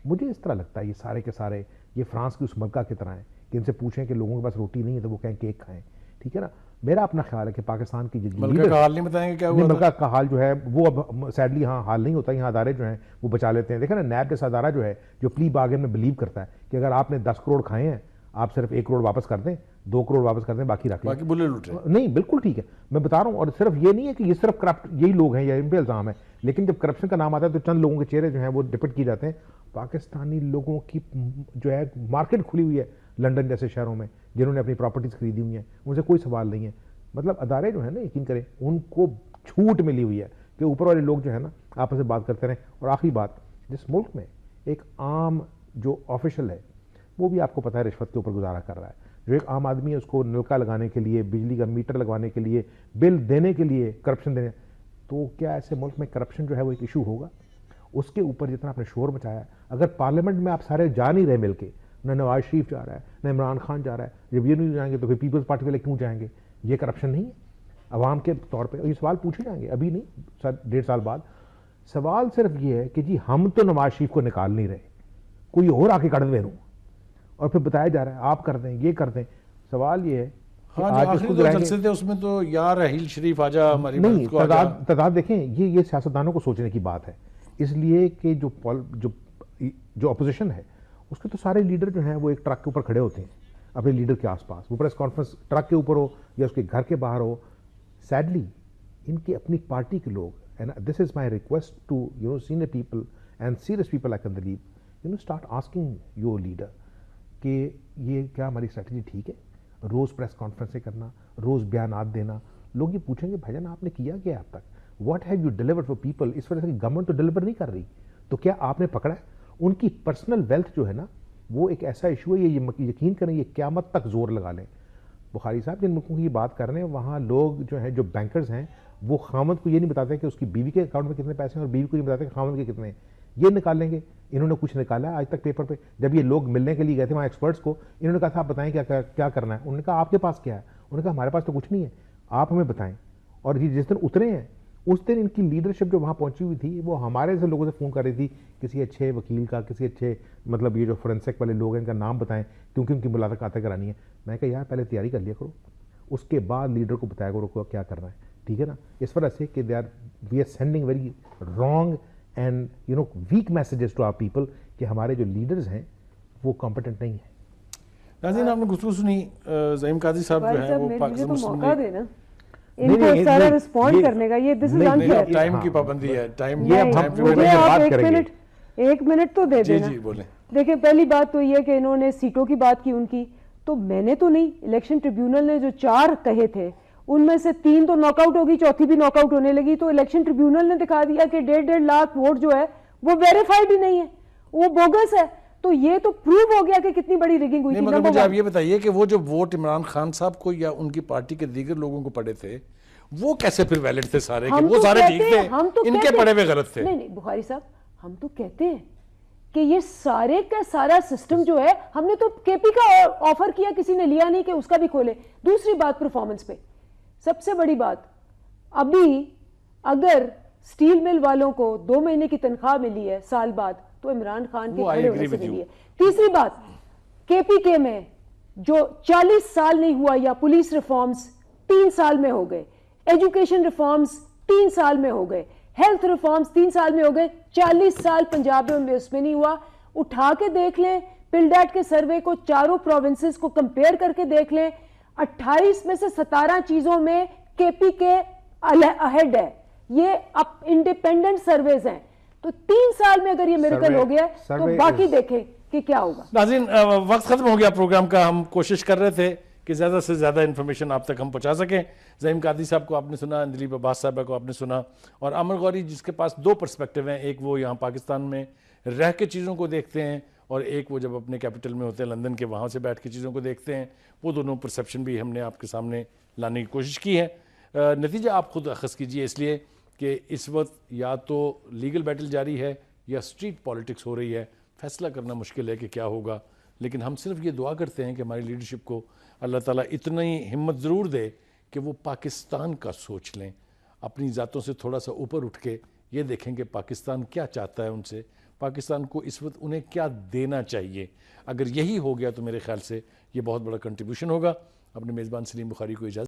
Speaker 4: مجھے اس طرح لگتا ہے یہ سارے کے سارے یہ فرانس کی اس ملکہ کی طرح ہیں کہ ان سے پوچھیں کہ لوگوں کے پاس روٹی نہیں ہے تو وہ کہیں کیک کھائیں, ٹھیک ہے نا. میرا اپنا خیال ہے کہ پاکستان کی
Speaker 1: ملکہ کا حال نہیں بتائیں گے کیا ہوا تھا؟
Speaker 4: ملکہ کا حال جو ہے وہ اب سیڈلی ہاں حال نہیں ہوتا, یہاں ادارے جو ہیں وہ بچا لیتے ہیں. دیکھیں نا نیب جیسا ادارہ جو ہے جو پلی بارگین میں بلیو کرتا ہے کہ اگر آپ نے 10 کروڑ کھائے ہیں آپ صرف 1 کروڑ واپس کر دیں, 2 کروڑ واپس کر دیں, باقی رکھ لیں,
Speaker 1: باقی بلے لوٹ رہے.
Speaker 4: نہیں بالکل ٹھیک ہے, میں بتا رہا ہوں. اور صرف یہ نہیں ہے کہ یہ صرف کرپٹ یہی لوگ ہیں یا ان پہ الزام ہے, لیکن جب کرپشن کا نام آتا ہے تو چند لوگوں کے چہرے جو ہیں وہ ڈپٹ کیے جاتے ہیں. پاکستانی لوگوں کی جو ہے مارکیٹ کھلی ہوئی ہے لنڈن جیسے شہروں میں جنہوں نے اپنی پراپرٹیز خریدی ہوئی ہیں, ان سے کوئی سوال نہیں ہے. مطلب ادارے جو ہیں نا یقین کریں ان کو چھوٹ ملی ہوئی ہے کہ اوپر والے لوگ جو ہے نا آپس میں بات کرتے رہیں. اور آخری بات, جس ملک میں ایک عام جو آفیشل ہے وہ بھی آپ کو پتہ ہے رشوت کے اوپر گزارا کر رہا ہے, جو ایک عام آدمی ہے اس کو نلکا لگانے کے لیے, بجلی کا میٹر لگوانے کے لیے, بل دینے کے لیے کرپشن دینے, تو کیا ایسے ملک میں کرپشن جو ہے وہ ایک ایشو ہوگا؟ اس کے اوپر جتنا آپ نے شور مچایا ہے, اگر پارلیمنٹ میں آپ سارے جا نہیں رہے مل کے, نہ نواز شریف جا رہا ہے نہ عمران خان جا رہا ہے, جب یہ نہیں جائیں گے تو پھر پیپلز پارٹی والے کیوں جائیں گے؟ یہ کرپشن نہیں ہے عوام کے طور پہ؟ یہ سوال پوچھے جائیں گے, ابھی نہیں 1.5 سال بعد. سوال صرف یہ ہے کہ جی ہم تو نواز شریف کو نکال نہیں رہے, کوئی اور آ کے کر دے, اور پھر بتایا جا رہا ہے آپ کر دیں, یہ کر دیں. سوال یہ ہے
Speaker 1: ہاں جو آخری 2 جلسے تھے اس میں تو یا رحیل شریف آجا ہماری
Speaker 4: نہیں,
Speaker 1: مدد کو آجا.
Speaker 4: تعداد دیکھیں, یہ سیاستدانوں کو سوچنے کی بات ہے, اس لیے کہ جو اپوزیشن ہے اس کے تو سارے لیڈر جو ہیں وہ ایک ٹرک کے اوپر کھڑے ہوتے ہیں اپنے لیڈر کے آس پاس, وہ پریس کانفرنس ٹرک کے اوپر ہو یا اس کے گھر کے باہر ہو. سیڈلی ان کی اپنی پارٹی کے لوگ, and this is my request to senior people and serious people like Andleeb, start asking your leader کہ یہ کیا ہماری اسٹریٹجی ٹھیک ہے؟ روز پریس کانفرنسیں کرنا, روز بیانات دینا, لوگ یہ پوچھیں گے بھائی جان آپ نے کیا کیا اب تک, what have you delivered for people? اس وجہ سے کہ گورنمنٹ تو ڈیلیور نہیں کر رہی, تو کیا آپ نے پکڑا ہے؟ ان کی پرسنل ویلتھ جو ہے نا وہ ایک ایسا ایشو ہے, یہ یقین کریں یہ قیامت تک زور لگا لیں. بخاری صاحب جن ملکوں کی یہ بات کر رہے ہیں وہاں لوگ جو ہیں جو بینکرز ہیں وہ خامد کو یہ نہیں بتاتے کہ اس کی بیوی کے اکاؤنٹ میں کتنے پیسے ہیں اور بیوی کو یہ بتاتے کہ خامد کے کتنے ہیں, یہ نکال لیں گے. انہوں نے کچھ نکالا ہے آج تک پیپر پہ؟ جب یہ لوگ ملنے کے لیے گئے تھے وہاں ایکسپرٹس کو, انہوں نے کہا تھا آپ بتائیں کیا کرنا ہے, انہوں نے کہا آپ کے پاس کیا ہے, انہوں نے کہا ہمارے پاس تو کچھ نہیں ہے, آپ ہمیں بتائیں. اور یہ جس دن اترے ہیں اس دن ان کی لیڈرشپ جو وہاں پہنچی ہوئی تھی وہ ہمارے سے لوگوں سے فون کر رہی تھی کسی اچھے وکیل کا, کسی اچھے مطلب یہ جو فورینسک والے لوگ ہیں ان کا نام بتائیں کیونکہ ان کی ملاقاتیں کرانی ہے. میں کہا یار پہلے تیاری کر لیا کرو, اس کے بعد لیڈر کو بتایا کرو کیا کرنا ہے, ٹھیک ہے نا. اس وجہ سے کہ we are sending very wrong and weak messages to our people کہ ہمارے جو لیڈرز ہیں وہ کمپیٹنٹ نہیں ہیں.
Speaker 1: ناظرین آپ نے گفتگو سنی, زعیم قاضی صاحب جو ہیں وہ پاکستان مسلم لیگ
Speaker 3: ان کو سارا رسپونڈ کرنے کا, یہ دس از انفیئر.
Speaker 1: ٹائم کی پابندی ہے,
Speaker 3: مجھے آپ 1 منٹ تو دے دینا.
Speaker 1: جی بولیں.
Speaker 3: دیکھیں پہلی بات تو یہ کہ انہوں نے سیٹوں کی بات کی ان کی, تو میں نے تو نہیں, الیکشن ٹریبیونل نے جو 4 کہے تھے ان میں سے 3 تو ناک آؤٹ ہوگی, چوتھی بھی ناک آؤٹ ہونے لگی. تو الیکشن ٹریبیونل نے دکھا دیا کہ 1.5 لاکھ ووٹ جو ہے وہ ویریفائڈ ہی نہیں ہے, وہ بوگس ہے. تو یہ تو پروو ہو گیا کہ کتنی بڑی ریگنگ ہوئی تھی.
Speaker 1: مگر مجھے آپ یہ بتائیے کہ وہ جو ووٹ عمران خان صاحب کو یا ان کی پارٹی کے دیگر لوگوں کو پڑے تھے وہ کیسے پھر ویلڈ تھے سارے, کہ وہ سارے ٹھیک تھے, ان کے پڑے ہوئے غلط تھے؟
Speaker 3: نہیں بخاری صاحب, ہم تو کہتے ہیں کہ یہ سارے کا سارا سسٹم جو ہے, ہم نے تو کے پی کا آفر کیا, کسی نے لیا نہیں کہ اس کا بھی کھولے. دوسری بات پرفارمنس پہ, سب سے بڑی بات, ابھی اگر سٹیل مل والوں کو 2 مہینے کی تنخواہ ملی ہے سال بعد تو عمران خان کے کھڑے ہونے سے ملی ہے. تیسری بات, کے پی کے میں جو 40 سال نہیں ہوا, یا پولیس ریفارمز 3 سال میں ہو گئے, ایجوکیشن ریفارمز 3 سال میں ہو گئے, ہیلتھ ریفارمز 3 سال میں ہو گئے, 40 سال پنجاب میں اس میں نہیں ہوا. اٹھا کے دیکھ لیں پلڈیٹ کے سروے کو, 4 پروونسز کو کمپیئر کر کے دیکھ لیں, 28 میں سے 17 چیزوں میں کے پی کے اہیڈ ہے. یہ اب انڈیپینڈنٹ سرویز ہیں, تو 3 سال میں اگر یہ میریکل ہو گیا تو باقی دیکھیں کہ کیا ہوگا.
Speaker 1: ناظرین وقت ختم ہو گیا پروگرام کا, ہم کوشش کر رہے تھے کہ زیادہ سے زیادہ انفارمیشن آپ تک ہم پہنچا سکیں. زعیم قاضی صاحب کو آپ نے سنا, اندلیب عباس صاحبہ کو آپ نے سنا, اور عامر غوری جس کے پاس 2 پرسپیکٹیو ہیں, ایک وہ یہاں پاکستان میں رہ کے چیزوں کو دیکھتے ہیں اور ایک وہ جب اپنے کیپٹل میں ہوتے ہیں لندن کے, وہاں سے بیٹھ کے چیزوں کو دیکھتے ہیں. وہ دونوں پرسیپشن بھی ہم نے آپ کے سامنے لانے کی کوشش کی ہے. نتیجہ آپ خود اخذ کیجئے, اس لیے کہ اس وقت یا تو لیگل بیٹل جاری ہے یا اسٹریٹ پالیٹکس ہو رہی ہے, فیصلہ کرنا مشکل ہے کہ کیا ہوگا. لیکن ہم صرف یہ دعا کرتے ہیں کہ ہماری لیڈرشپ کو اللہ تعالیٰ اتنی ہمت ضرور دے کہ وہ پاکستان کا سوچ لیں، اپنی ذاتوں سے تھوڑا سا اوپر اٹھ کے یہ دیکھیں کہ پاکستان کیا چاہتا ہے ان سے، پاکستان کو اس وقت انہیں کیا دینا چاہیے۔ اگر یہی ہو گیا تو میرے خیال سے یہ بہت بڑا کنٹریبیوشن ہوگا۔ اپنے میزبان سلیم بخاری کو اجازت